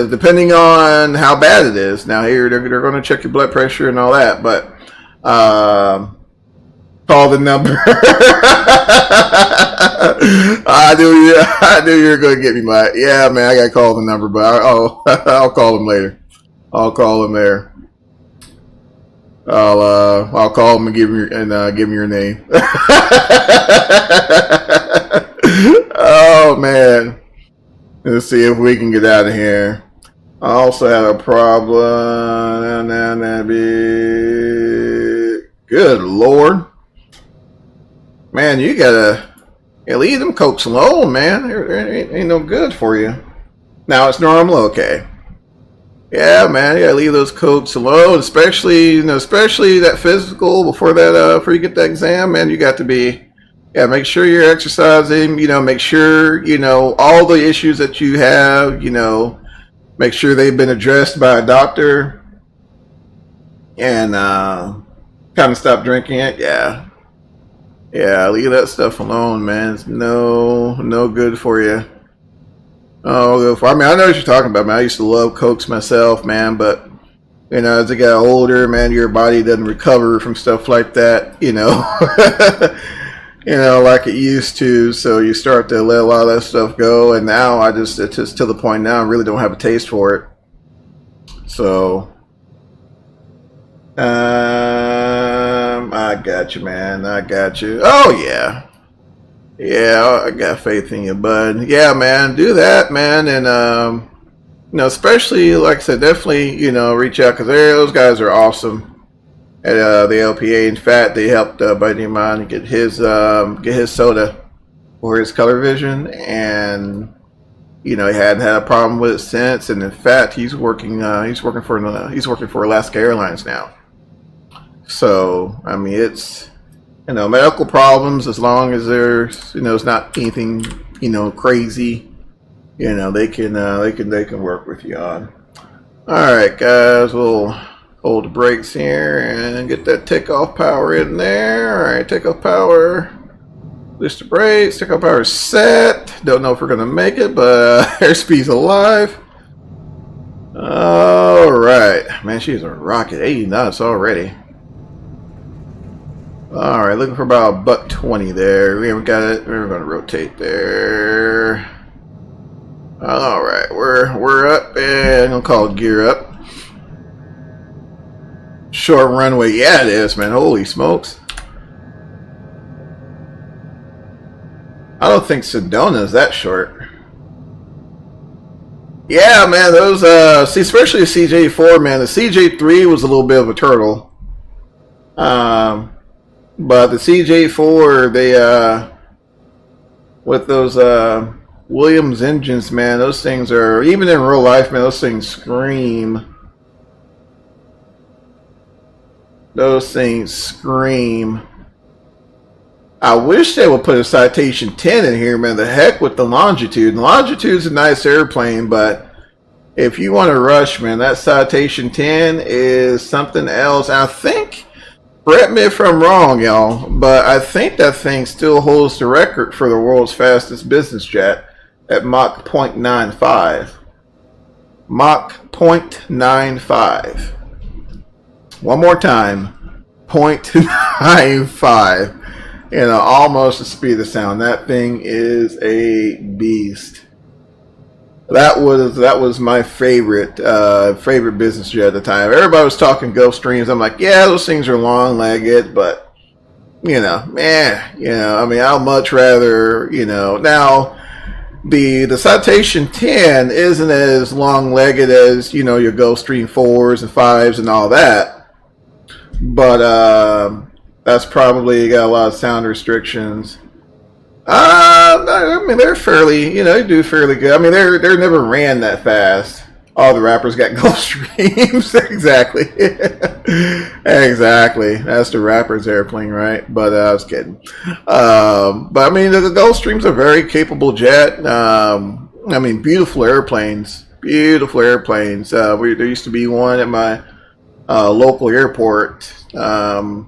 depending on how bad it is. Now here they're going to check your blood pressure and all that, but call the number. I knew you were going to get me, Mike. Yeah, man, I got to call the number, but I'll call them later. I'll call them there. I'll call them and give me your name. Oh man, let's see if we can get out of here. I also have a problem. Good Lord, man, you gotta leave them cokes alone, man. It ain't no good for you. Now it's normal, okay. Yeah, man, you gotta leave those cokes alone, especially that physical before you get that exam, man. You got to be, make sure you're exercising, make sure, all the issues that you have, make sure they've been addressed by a doctor, and kind of stop drinking it. Yeah, leave that stuff alone, man. It's no good for you. Oh, I mean, I know what you're talking about, man. I used to love Cokes myself, man, but, as I got older, man, your body doesn't recover from stuff like that, like it used to. So you start to let a lot of that stuff go, and now it's just to the point now I really don't have a taste for it. So, I got you, man. I got you. Oh yeah, yeah. I got faith in you, bud. Yeah, man. Do that, man, and especially like I said, definitely reach out because those guys are awesome. At the LPA. In fact, they helped a buddy of mine get his soda for his color vision, and he hadn't had a problem with it since. And in fact, he's working for Alaska Airlines now. So I mean, it's medical problems, as long as there's it's not anything crazy, they can work with you on. All right, guys, we'll hold the brakes here and get that takeoff power in there. All right, takeoff power. Release the brakes. Takeoff power set. Don't know if we're gonna make it, but airspeed's alive. All right, man, she's a rocket. 80 knots already. All right, looking for about $120 there. We haven't got it. We're gonna rotate there. All right, we're up, and I'm gonna call gear up. Short runway, yeah, it is, man. Holy smokes! I don't think Sedona is that short. Yeah, man, those especially the CJ4, man. The CJ3 was a little bit of a turtle, but the CJ4, they with those Williams engines, man, those things are, even in real life, man, those things scream. Those things scream. I wish they would put a Citation 10 in here, man. The heck with the Longitude. Longitude's a nice airplane, but if you want to rush, man, that Citation 10 is something else. I think, correct me if I'm wrong, y'all, but I think that thing still holds the record for the world's fastest business jet at Mach 0.95. Mach 0.95. One more time, 0.95, almost the speed of sound. That thing is a beast. That was my favorite business jet at the time. Everybody was talking Gulfstreams. I'm like, yeah, those things are long-legged, but I mean, I'd much rather now. The Citation 10 isn't as long-legged as your Gulfstream 4s and 5s and all that. But that's probably got a lot of sound restrictions. I mean, they're fairly, they do fairly good. I mean, they're never ran that fast. All the rappers got Gulfstreams. Exactly. Exactly. That's the rapper's airplane, right? But I was kidding. But I mean, the Gulfstream's a very capable jet. I mean, beautiful airplanes. Beautiful airplanes. There used to be one at my local airport. The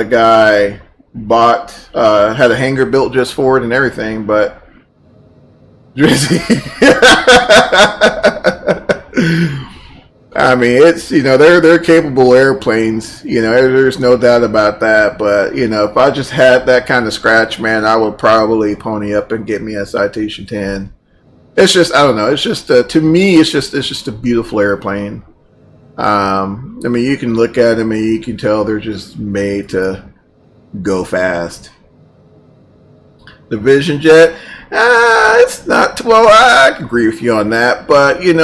guy had a hangar built just for it and everything, but I mean, it's they're capable airplanes. There's no doubt about that. But if I just had that kind of scratch, man, I would probably pony up and get me a Citation 10. It's just, I don't know. It's just to me, it's just a beautiful airplane. I mean, you can look at them and you can tell they're just made to go fast. The Vision Jet, it's not, well, I agree with you on that, but I think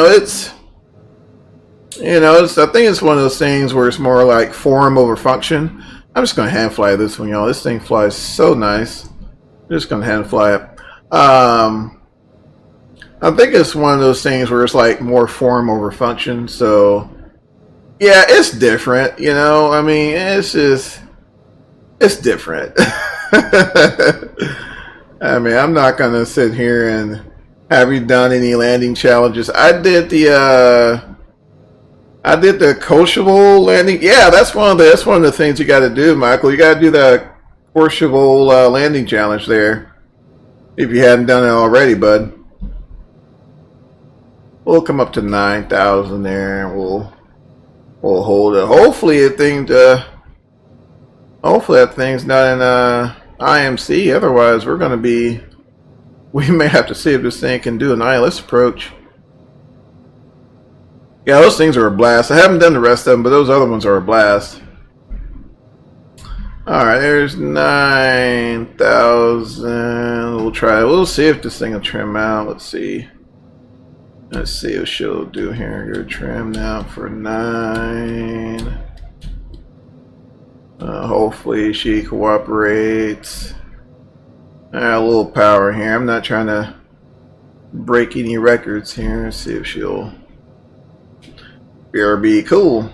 it's one of those things where it's more like form over function. I'm just going to hand fly this one, y'all. This thing flies so nice. I'm just going to hand fly it. I think it's one of those things where it's like more form over function. So yeah, it's different, I mean, it's different. I mean, I'm not going to sit here and have you done any landing challenges. I did the Courchevel landing. Yeah, that's one of the things you got to do, Michael. You got to do the Courchevel landing challenge there if you hadn't done it already, bud. We'll come up to 9,000 there, and we'll hold it. Hopefully that thing's not in IMC. Otherwise, we're going to be. We may have to see if this thing can do an ILS approach. Yeah, those things are a blast. I haven't done the rest of them, but those other ones are a blast. Alright, there's 9,000. We'll try. We'll see if this thing will trim out. Let's see. Let's see what she'll do here. You're trimmed out for 9. Hopefully she cooperates. A little power here. I'm not trying to break any records here. Let's see if she'll. BRB, cool.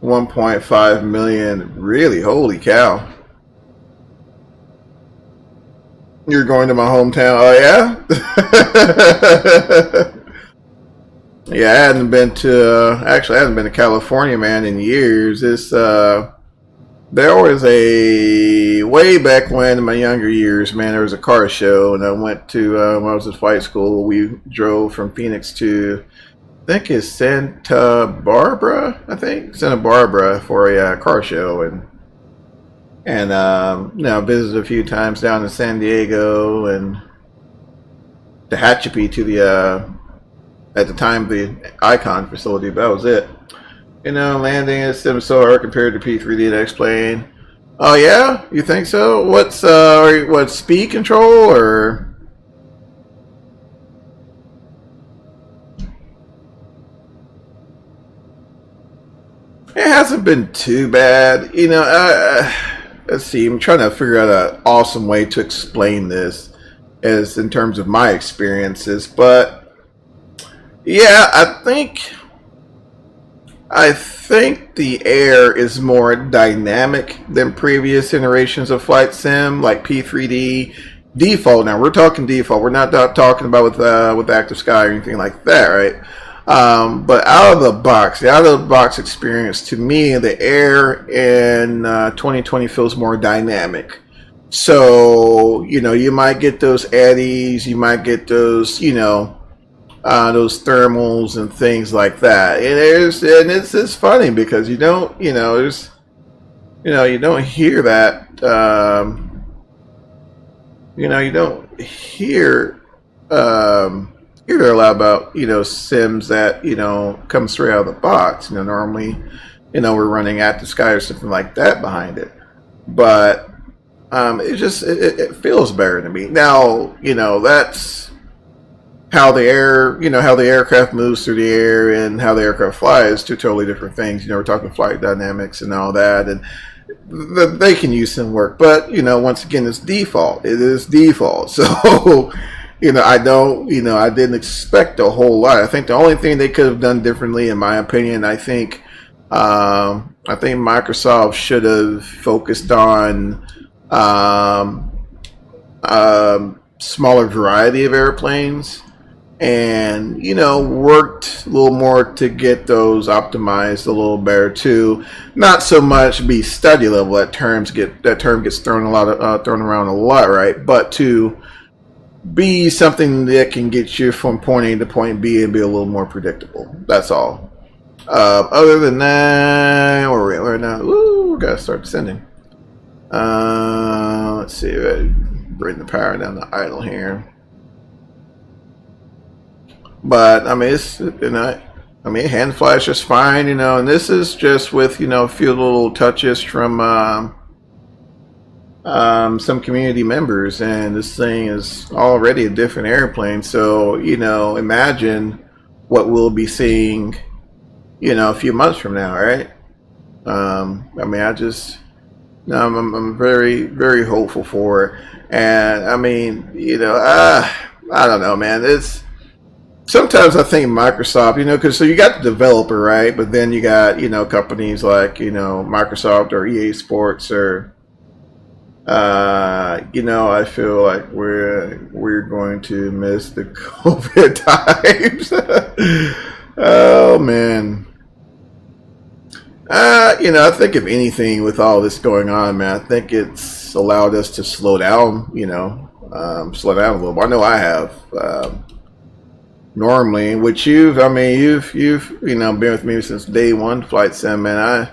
1.5 million. Really? Holy cow. You're going to my hometown. Oh, yeah? Yeah, I hadn't been to, actually, I hadn't been to California, man, in years. There was way back when, in my younger years, man, there was a car show, and I went to, when I was in flight school, we drove from Phoenix to, I think it's Santa Barbara, Santa Barbara for a car show, and visited a few times down in San Diego, and Tehachapi to the, at the time, the Icon facility, but that was it. Landing is similar compared to P3D and X-Plane. Oh yeah? You think so? What's speed control or? It hasn't been too bad. Let's see. I'm trying to figure out an awesome way to explain this, as in terms of my experiences. But yeah, I think the air is more dynamic than previous iterations of flight sim, like P3D default. Now we're talking default. We're not talking about with Active Sky or anything like that, right? But out of the box experience, to me, the air in 2020 feels more dynamic. So you might get those eddies, you might get those those thermals and things like that. And it's funny because you don't hear that. You don't hear a lot about sims that come straight out of the box. Normally we're running Active Sky or something like that behind it, but it feels better to me now. That's how the aircraft moves through the air and how the aircraft flies, two totally different things. We're talking flight dynamics and all that, and they can use some work, but once again, it's default. It is default. So I didn't expect a whole lot. I think the only thing they could have done differently, in my opinion, I think Microsoft should have focused on smaller variety of airplanes, and worked a little more to get those optimized a little better too. Not so much be study level. That term gets thrown around a lot, right? But to be something that can get you from point A to point B and be a little more predictable. That's all. Other than that, where are we at right now? Ooh, we gotta start descending. Let's see. Bring the power down the idle here. But hand flies just fine, and this is just with a few little touches from some community members, and this thing is already a different airplane. So imagine what we'll be seeing a few months from now, right? I'm very, very hopeful for it. And I don't know, man. Sometimes I think Microsoft, because so you got the developer, right? But then you got, companies like, Microsoft or EA Sports or, I feel like we're going to miss the COVID times. Oh, man. I think if anything with all this going on, man, I think it's allowed us to slow down, slow down a little bit. I know I have. Normally, which you've been with me since day one, flight sim, man.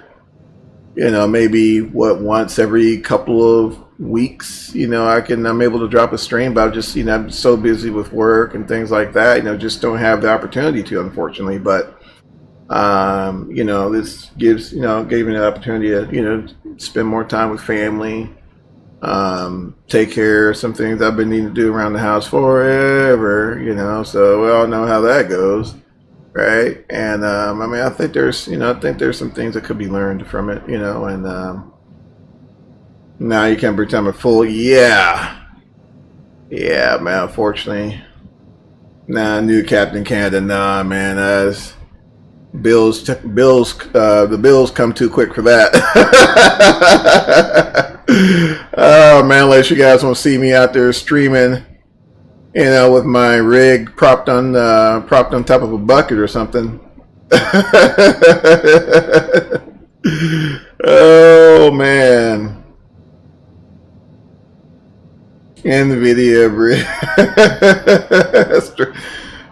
you know, maybe once every couple of weeks, you know, I'm able to drop a stream, but I'm just, you know, I'm so busy with work and things like that, you know, just don't have the opportunity to, unfortunately. But you know, this gives, you know, gave me the opportunity to, you know, spend more time with family, take care of some things I've been needing to do around the house forever, you know, so we all know how that goes, right? And I mean, I think there's, you know, I think there's some things that could be learned from it, you know. And now you can pretend I'm a fool. Yeah, man, unfortunately, nah, new Captain Canada, nah, man, as the bills come too quick for that. Oh man, unless you guys want to see me out there streaming, you know, with my rig propped on top of a bucket or something. Oh man, NVIDIA rig.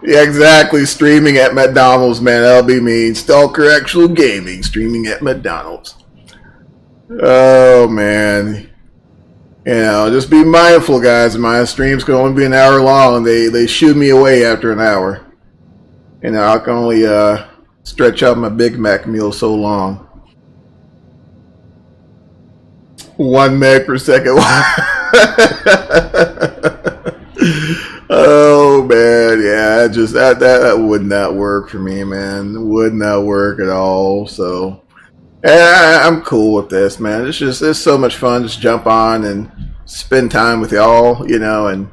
Yeah, exactly. Streaming at McDonald's, man. That'll be me. Stalker Actual Gaming, streaming at McDonald's. Oh, man. You know, just be mindful, guys. My streams can only be an hour long. They shoot me away after an hour. You know, I can only stretch out my Big Mac meal so long. 1 meg per second. Oh man, yeah, just that would not work for me, man. Would not work at all. So I'm cool with this, man. It's so much fun. Just jump on and spend time with y'all, you know, and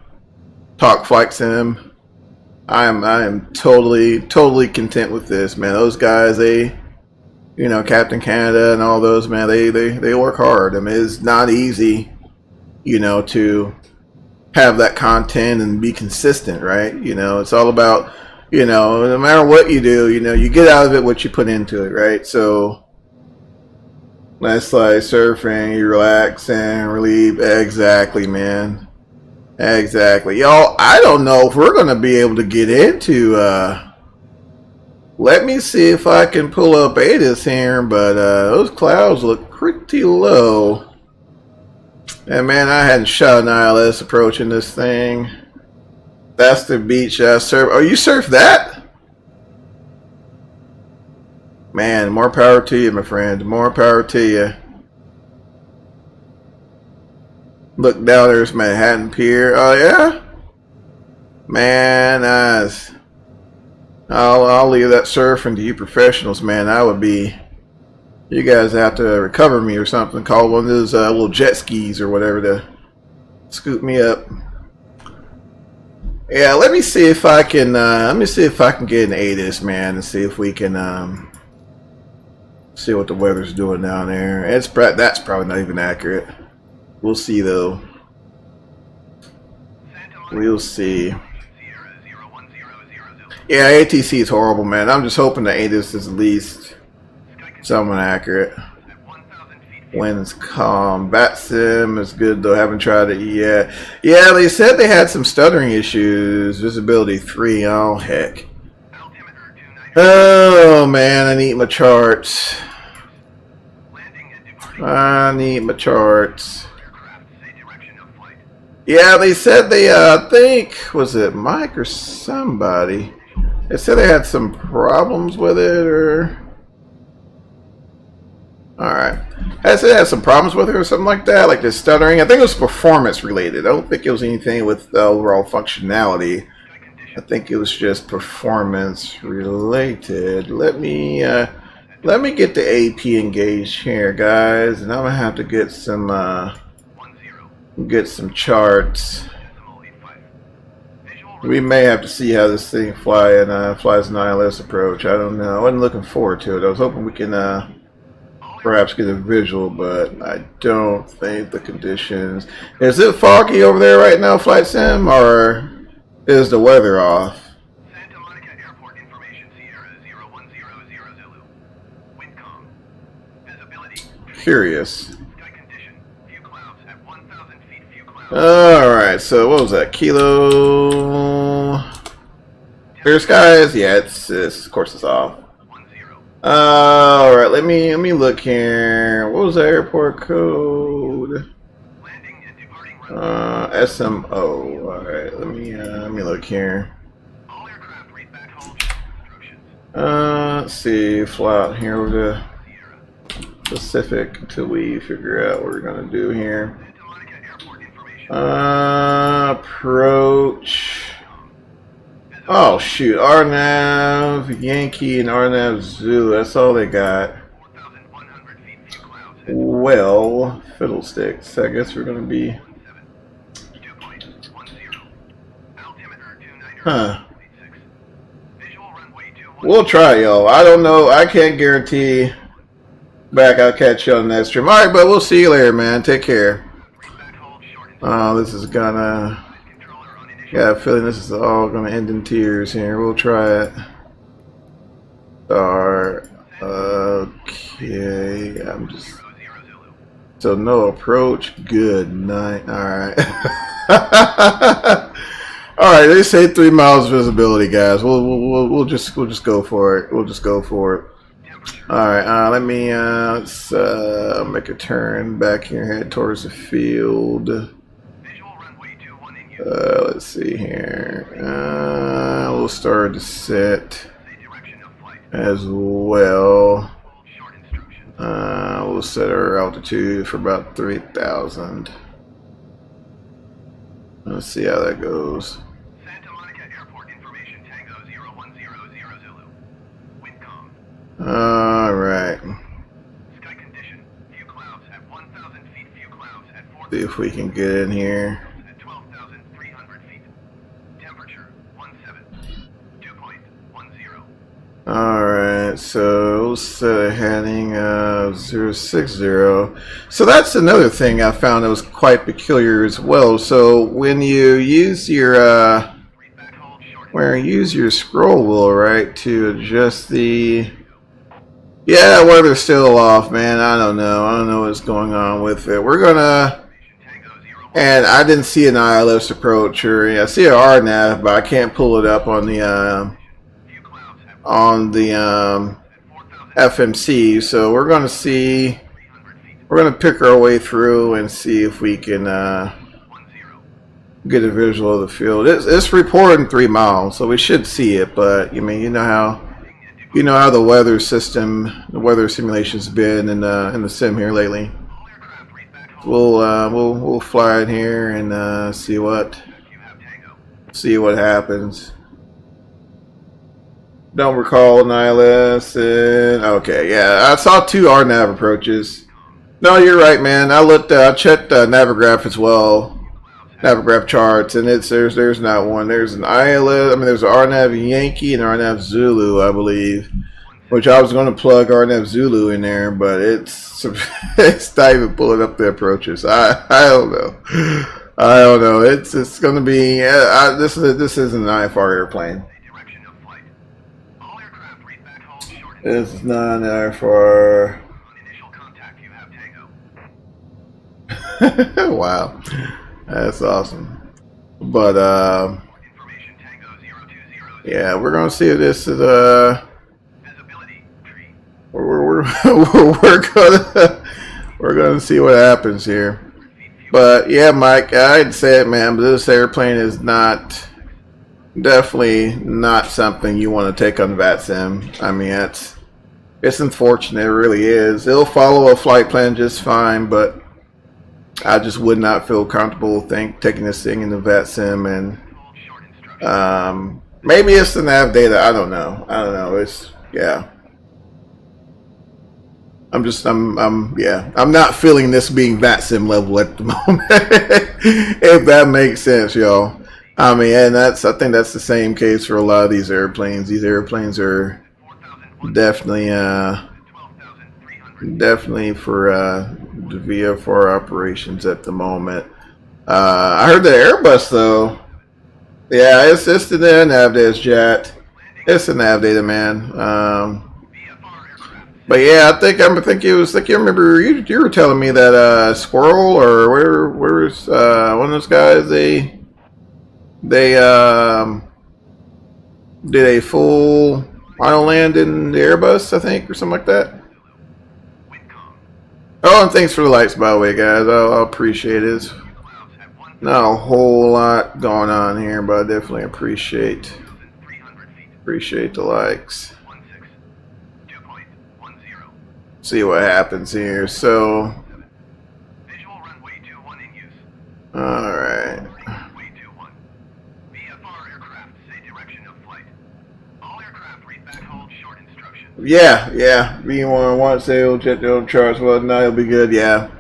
talk flight sim. I am totally content with this, man. Those guys, they, you know, Captain Canada and all those, man, they work hard. I mean, it's not easy, you know, to have that content and be consistent, right? You know, it's all about, you know, no matter what you do, you know, you get out of it what you put into it, right? So that's like surfing, you relax and relieve. Exactly, man. Exactly. Y'all, I don't know if we're gonna be able to get into let me see if I can pull up ATIS here, but those clouds look pretty low. And man, I hadn't shot an ILS approaching this thing. That's the beach I surf. Oh, you surf that? Man, more power to you, my friend. More power to you. Look down, there's Manhattan Pier. Oh yeah? Man, nice. I'll leave that surfing to you professionals, man. I would be... You guys have to recover me or something. Call one of those little jet skis or whatever to scoop me up. Yeah, let me see if I can. Get an ATIS, man, and see if we can see what the weather's doing down there. That's probably not even accurate. We'll see though. We'll see. Yeah, ATC is horrible, man. I'm just hoping the ATIS is at least somewhat accurate. Winds calm. Bat sim is good though. Haven't tried it yet. Yeah, they said they had some stuttering issues. Visibility 3. Oh heck. Oh man, I need my charts. I need my charts. Yeah, they said they I think, was it Mike or somebody? They said they had some problems with it, or alright. I said they had some problems with it or something like that, like the stuttering. I think it was performance related. I don't think it was anything with the overall functionality. I think it was just performance related. Let me get the AP engaged here, guys, and I'm gonna have to get some charts. We may have to see how this thing flies an ILS approach. I don't know. I wasn't looking forward to it. I was hoping we can perhaps get a visual, but I don't think the conditions. Is it foggy over there right now, Flight Sim, or is the weather off? Santa Monica Airport information, Sierra 0100 Zulu. Wind calm. Visibility. Curious. Sky condition. Few clouds at 1,000 feet. Few clouds. Alright, so what was that? Kilo. Clear skies? Yeah, it's of course it's off. 10. All right, let me look here. What was the airport code? Landing and departing runway. SMO. All right, let me look here. All aircraft read back hold instructions. Let's see. Fly out here with the Sierra. Pacific until we figure out what we're gonna do here. Santa Monica Airport information. Approach. Oh shoot, RNAV Yankee and RNAV Zulu. That's all they got. 4,100 feet view clouds. Well, fiddlesticks. I guess we're gonna be. 2.10. Altimeter 29. Huh. Visual runway 21. We'll try, y'all. I don't know. I can't guarantee. Back, I'll catch you on the next stream. All right, but we'll see you later, man. Take care. Read back hold shortened. Oh, this is gonna. Controller on initial. Yeah, I have a feeling this is all gonna end in tears here. We'll try it. Start. Okay. I'm just. 0 Zulu. So no approach. Good night. All right. All right. They say 3 miles visibility, guys. We'll just go for it. We'll just go for it. All right. Let me let's make a turn back here, head towards the field. Visual runway 21 in use. Let's see here. We'll start to set The direction of flight. as well. Short instructions. We'll set our altitude for about 3,000. Let's see how that goes. Santa Monica Airport information. Tango 0100 Zulu. Wind calm. All right. Sky condition. View clouds at 1,000 feet. View clouds at 4,000 See if we can get in here. at 12,300 feet. Temperature 17. 2.10. All right, so we'll set a heading of 060. So that's another thing I found that was quite peculiar as well. So when you use your Read back hold shortened. use your scroll wheel, right, to adjust the. Yeah, weather's still off, man. I don't know what's going on with it. We're gonna. Tango 01. And I didn't see an ILS approach, or I see an RNAV, but I can't pull it up on the View clouds at on the 4,000 FMC. So we're gonna see. 300 feet. We're gonna pick our way through and see if we can 10. get a visual of the field. It's reporting 3 miles, so we should see it. But I mean, you know how the weather system, the weather simulation's been in the sim here lately. All aircraft read back hold. We'll fly in here and see what You have Tango. happens. Don't recall an ILS. Okay, yeah, I saw 2 RNAV approaches. No, you're right, man. I checked Navigraph as well, Navigraph charts, and there's not one. There's an ILS. I mean, there's an RNAV Yankee and RNAV Zulu, I believe. Which I was going to plug RNAV Zulu in there, but it's not even pulling up the approaches. I don't know. I don't know. It's going to be. This isn't an IFR airplane. The direction of flight. All aircraft read back hold shortened. This is not an IFR. On initial contact, you have Tango. Wow, that's awesome. But Information Tango 020. yeah, we're gonna see if this is Visibility tree. we're gonna see what happens here. But yeah, Mike, I'd say it, man. But this airplane is definitely not something you want to take on VATSIM. I mean, it's unfortunate, it really is. It'll follow a flight plan just fine, but I just would not feel comfortable taking this thing into VATSIM, and Hold short instructions. maybe it's the nav data. I don't know. It's yeah. I'm not feeling this being VATSIM level at the moment. If that makes sense, y'all. I mean, and I think that's the same case for a lot of these airplanes. These airplanes are 4,001. definitely 12,300. for the VFR operations at the moment. I heard the Airbus though. Yeah, it's the nav data jet. It's the nav data, man. VFR aircraft. But yeah, I think you remember you were telling me that Squirrel or where's one of those guys they did a full Final land in the Airbus, I think, or something like that. Wind calm. Oh, and thanks for the lights, by the way, guys. I appreciate it. It's Clouds at 1,300 not a whole lot going on here, but I definitely appreciate feet. the likes. 16. 2.10. See what happens here. So, Visual runway 21 in use. all right. Runway 21. VFR aircraft say direction of flight. All aircraft read back hold short instructions. Yeah. B1 one sail, jet the charts. Well, no, it'll be good. Yeah.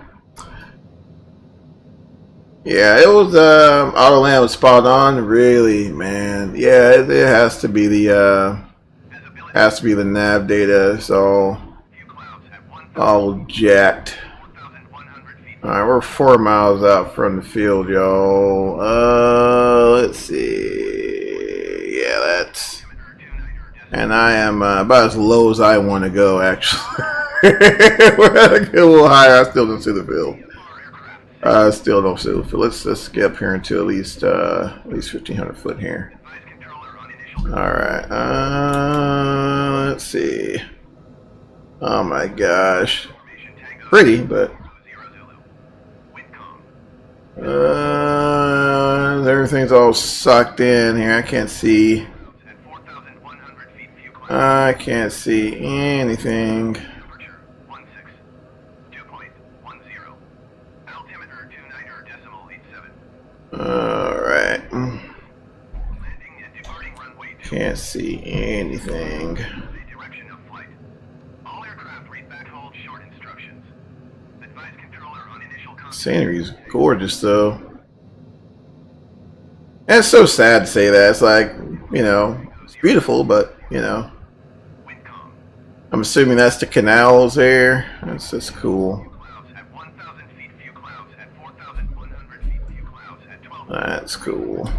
Yeah, it was auto land was spot on, really, man. Yeah, it has to be the Visibility. nav data. So Few clouds at 1,100 all jacked. feet. All right, we're 4 miles out from the field, y'all. Let's see. Yeah, that's. And I am about as low as I want to go, actually. We're at a good little higher. I still don't see the field. I still don't see the field. Let's get up here into at least 1,500 foot here. Advise controller on initial All right. Let's see. Oh my gosh, formation. Tango pretty, but 0 Zulu. Wind calm. everything's all sucked in here. I can't see. At 4,100 feet. Few clouds. I can't see anything. Temperature 2.10. Altimeter 29.87. All right. Landing and departing runway 2. Can't see anything. The direction of flight. All aircraft read back hold short instructions. Advise controller on initial contact. Scenery's gorgeous, though. And it's so sad to say that. It's like, it's beautiful, but, Wind calm. I'm assuming that's the canals there. That's just cool. Clouds at 1,000 feet. Few clouds at 4,100 feet. Few clouds at 12. That's cool.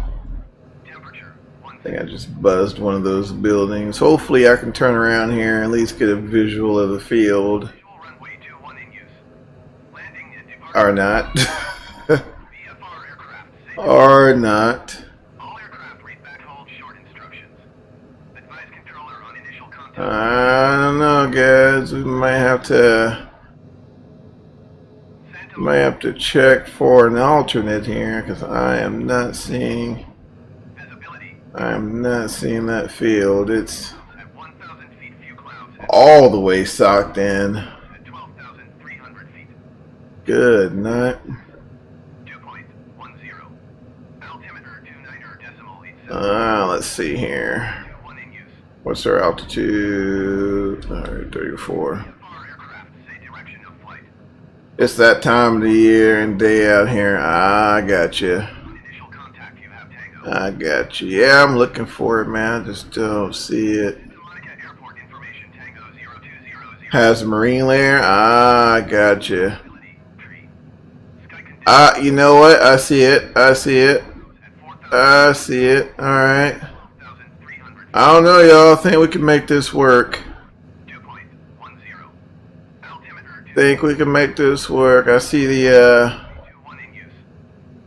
Temperature I think I just buzzed one of those buildings. Hopefully I can turn around here and at least get a visual of the field. Visual runway 21 in use. Landing and departing. Or not. VFR aircraft say Or not. all aircraft read back hold short instructions. Advise controller on initial contact. I don't know, guys. We might have to check for an alternate here because I am not seeing Visibility that field. It's at 1,000 feet. Few clouds at all the way socked in. 12,300 feet. Good night. 2.10. Altimeter 29.87. Let's see here. 21 in use. What's our altitude? All right, 34. VFR aircraft say direction of flight. It's that time of the year and day out here. I got you. On initial contact, you have Tango. I got you. Yeah, I'm looking for it, man. I just don't see it. Santa Monica Airport information. Tango 0200. Has a marine layer. I got you. Visibility tree. Sky conditions You know what? I see it. at 4,000 I see it. All right. 12,300 I don't know, y'all. I think we can make this work. 2.10. Altimeter Think we can make this work. I see the 21 in use.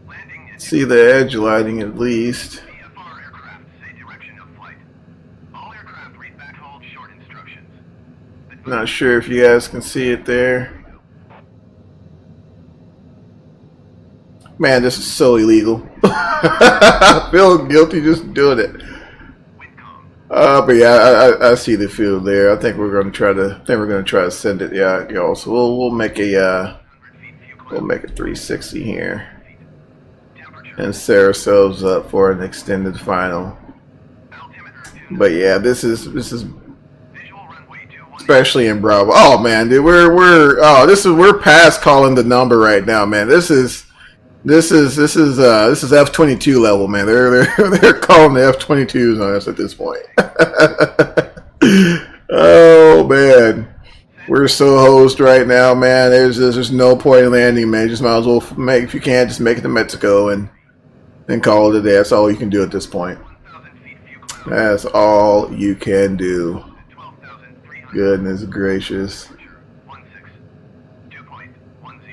Landing and see the edge lighting at least. VFR aircraft say direction of flight. All aircraft read back hold short instructions. Not sure if you guys can see it there. Man, this is so illegal. I feel guilty just doing it. Wind calm. But yeah, I see the field there. I think we're gonna try to send it. Yeah, y'all. So we'll make a 100 feet. Few we'll clouds. make a 360 here Temperature. and set ourselves up for an extended final. Altimeter 2. But yeah, this is Visual runway 21. especially in Bravo. Oh man, dude, we're past calling the number right now, man. This is F-22 level, man. They're calling the F-22s on us at this point. Oh man, we're so hosed right now, man. There's no point in landing, man. Just might as well if you can, just make it to Mexico and call it a day. That's all you can do at this point. 1,000 feet. Few clouds. That's all you can do. 12,300. Goodness gracious. Temperature 16. 2.10.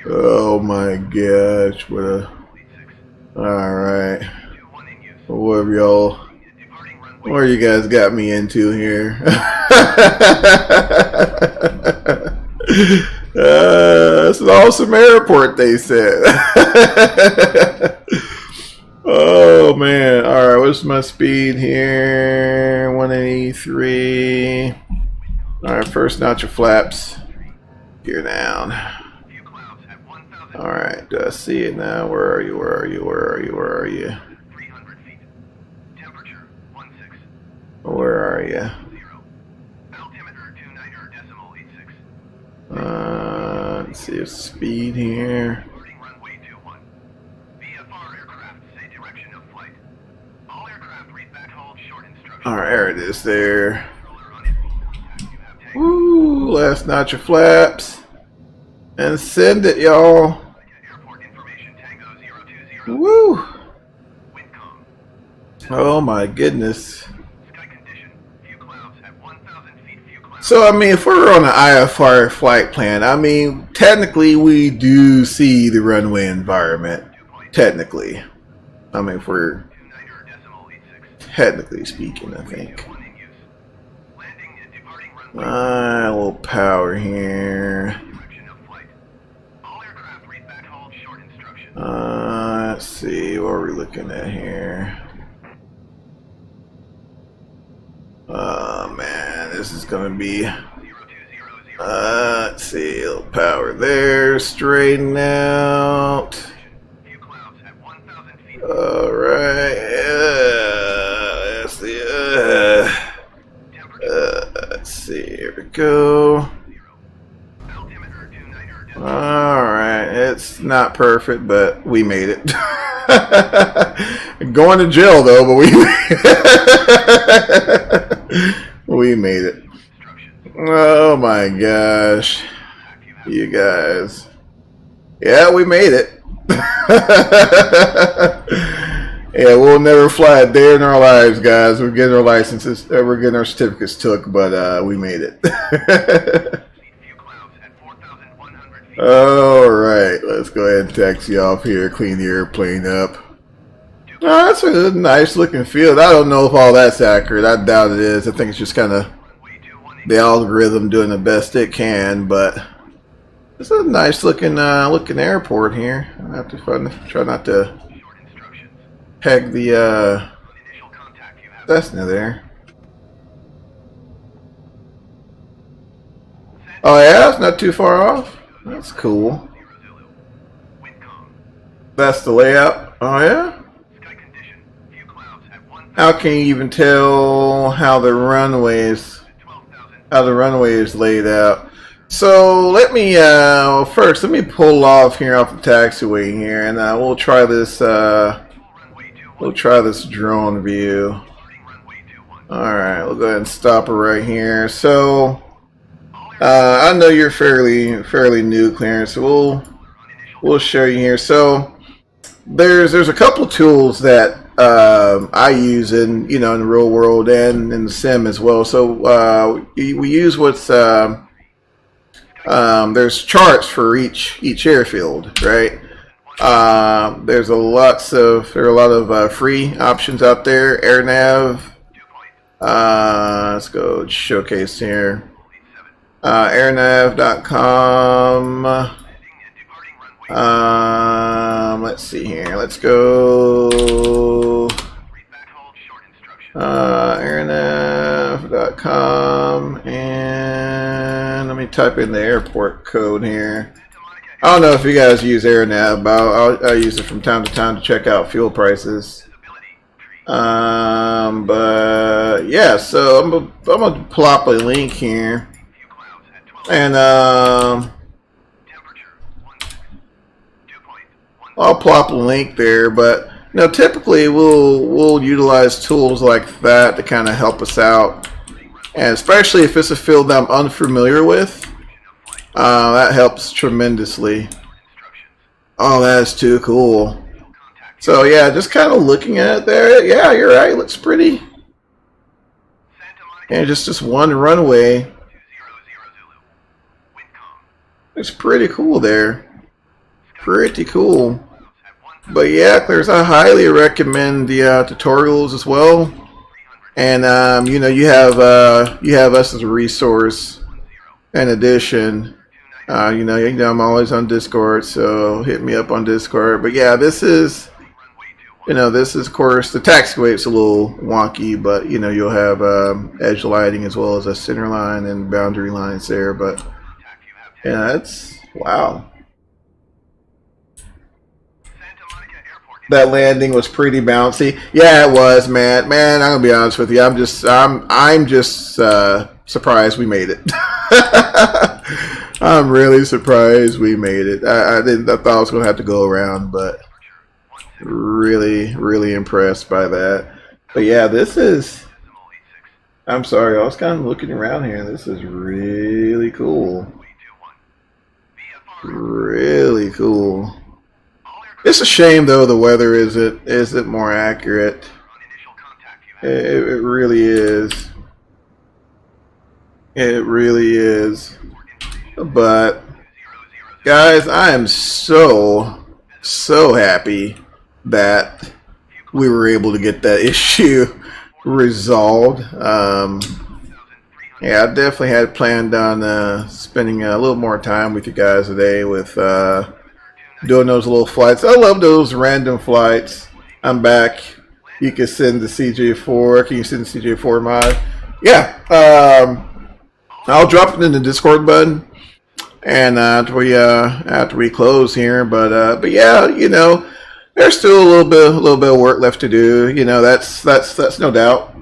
Oh my gosh, what a. 86. Alright. 21 in use. Whatever y'all. Departing runway What you guys got me into here? It's an awesome airport, they said. Oh man! All right, what's my speed here? 183. All right, first notch of flaps. Gear down. All right, do I see it now? Where are you? Where are you? Where are you? Where are you? 300 feet. Temperature 16. Where are you? 0. Altimeter 29.86. Let's see if speed here. Departing runway 21. VFR aircraft say direction of flight. All aircraft read back hold short instructions. All right, there it is. There. Controller unable. Contact you have taken. Woo! Last notch of flaps, and send it, y'all. Airport information Tango 020. Woo! Windcom. Oh my goodness. Sky condition. Few clouds at 1,000 feet. Few clouds. So I mean, if we're on an IFR flight plan, I mean, technically we do see the runway environment. Technically, I mean, if we're 29.86. technically speaking, I think. 1 in use. Landing and departing runway. A little power here. Direction of flight. All aircraft read back hold short instructions. Let's see, what are we looking at here? Oh man, this is gonna be. 0200. Let's see, a little power there, straighten out. Few clouds at 1,000 feet. Alright, let's see, Temperature let's see, here we go. 0. Altimeter 29. Alright, it's not perfect, but we made it. Going to jail though, but we made it. We made it. Instructions. Oh my gosh. You guys. Yeah, we made it. Yeah, we'll never fly a day in our lives, guys. We're getting our licenses, we're getting our certificates took, but we made it. Few clouds at 4,100 feet. All right, let's go ahead and taxi off here, clean the airplane up. Oh, that's a nice looking field. I don't know if all that's accurate. I doubt it is. I think it's just kind of Runway 21. the algorithm doing the best it can, but it's a nice looking airport here. I have to try not to Short instructions. peg the On initial contact you have. Cessna there. Oh yeah, it's not too far off. That's cool. 0 Zulu. Windcom. That's the layout. Oh yeah. Sky condition. Few clouds at 1,000. How can you even tell how the runways 12,000. is laid out? So let me first let me pull off here off the taxiway here, and we'll try this Runway 21. drone view. Departing runway 21. All right, we'll go ahead and stop it right here. So I know you're fairly new, Clarence. So we'll show you here. So there's a couple tools that I use in in the real world and in the sim as well. So we use what's there's charts for each airfield, right? There are a lot of free options out there. AirNav. Let's go showcase here. AirNav.com. Let's see here. Let's go. Airnav.com, and let me type in the airport code here. I don't know if you guys use AirNav, but I'll use it from time to time to check out fuel prices. But yeah, so I'm gonna plop a link here, and I'll plop a link there. But typically we'll utilize tools like that to kind of help us out, and especially if it's a field that I'm unfamiliar with, that helps tremendously. Oh, that's too cool. So yeah, just kind of looking at it there. Yeah, you're right. It looks pretty. And just one runway. It's pretty cool there. Pretty cool. But yeah, Claire, I highly recommend the tutorials as well. And you know, you have us as a resource. In addition, you know I'm always on Discord, so hit me up on Discord. But yeah, this is, you know, this is of course the taxiway's a little wonky, but you know you'll have edge lighting as well as a center line and boundary lines there. But yeah, it's wow. That landing was pretty bouncy. Yeah, it was, man. Man, I'm gonna be honest with you. I'm just surprised we made it. I'm really surprised we made it. I thought I was gonna have to go around, but really impressed by that. But yeah, this is. I'm sorry, I was kind of looking around here. This is really cool. Really cool. It's a shame though the weather isn't more accurate. It really is. It really is. But guys, I am so happy that we were able to get that issue resolved. Yeah, I definitely had planned on spending a little more time with you guys today with doing those little flights. I love those random flights. I'm back. You can send the CJ4. Can you send the CJ4 mod? Yeah. I'll drop it in the Discord button, and after we close here. But yeah, you know, there's still a little bit of work left to do. You know, that's no doubt.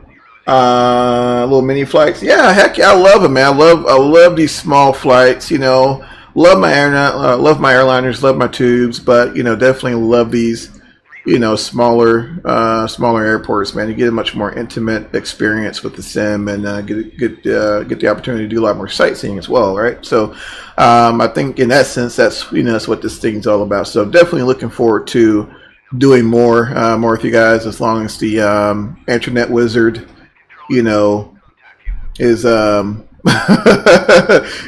Little mini flights. Yeah, heck yeah, I love them, man. I love these small flights. You know. Love my airliners, love my tubes, but you know, definitely love these, you know, smaller airports, man. You get a much more intimate experience with the sim, and get the opportunity to do a lot more sightseeing as well, right? So, I think in that sense, that's what this thing's all about. So, definitely looking forward to doing more with you guys, as long as the internet wizard, you know, is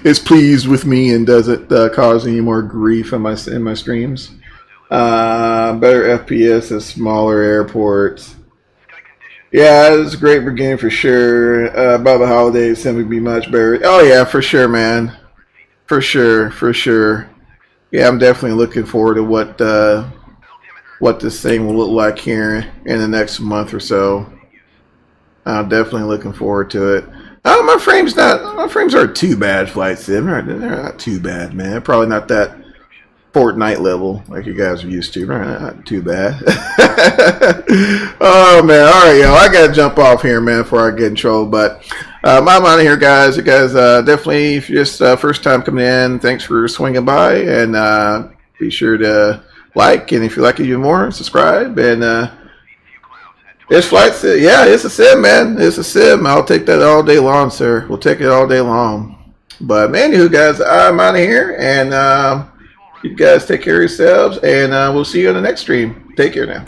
is pleased with me and doesn't cause any more grief in my streams. Better FPS at smaller airports. Yeah, it was a great beginning for sure. About the holidays, it would be much better. Oh yeah, for sure, man. For sure. Yeah, I'm definitely looking forward to what this thing will look like here in the next month or so. I'm definitely looking forward to it. My frames aren't too bad, Flight Sim. They're not too bad, man. Probably not that Fortnite level like you guys are used to. Not too bad. Oh man, all right, yo, I gotta jump off here, man, before I get in trouble. But I'm out of here, guys. You guys definitely, if you're just first time coming in, thanks for swinging by, and be sure to like, and if you like it even more, subscribe, and. It's Flight Sim. Yeah, it's a sim, man. It's a sim. I'll take that all day long, sir. We'll take it all day long. But, man, you guys, I'm out of here. And you guys take care of yourselves. And we'll see you on the next stream. Take care now.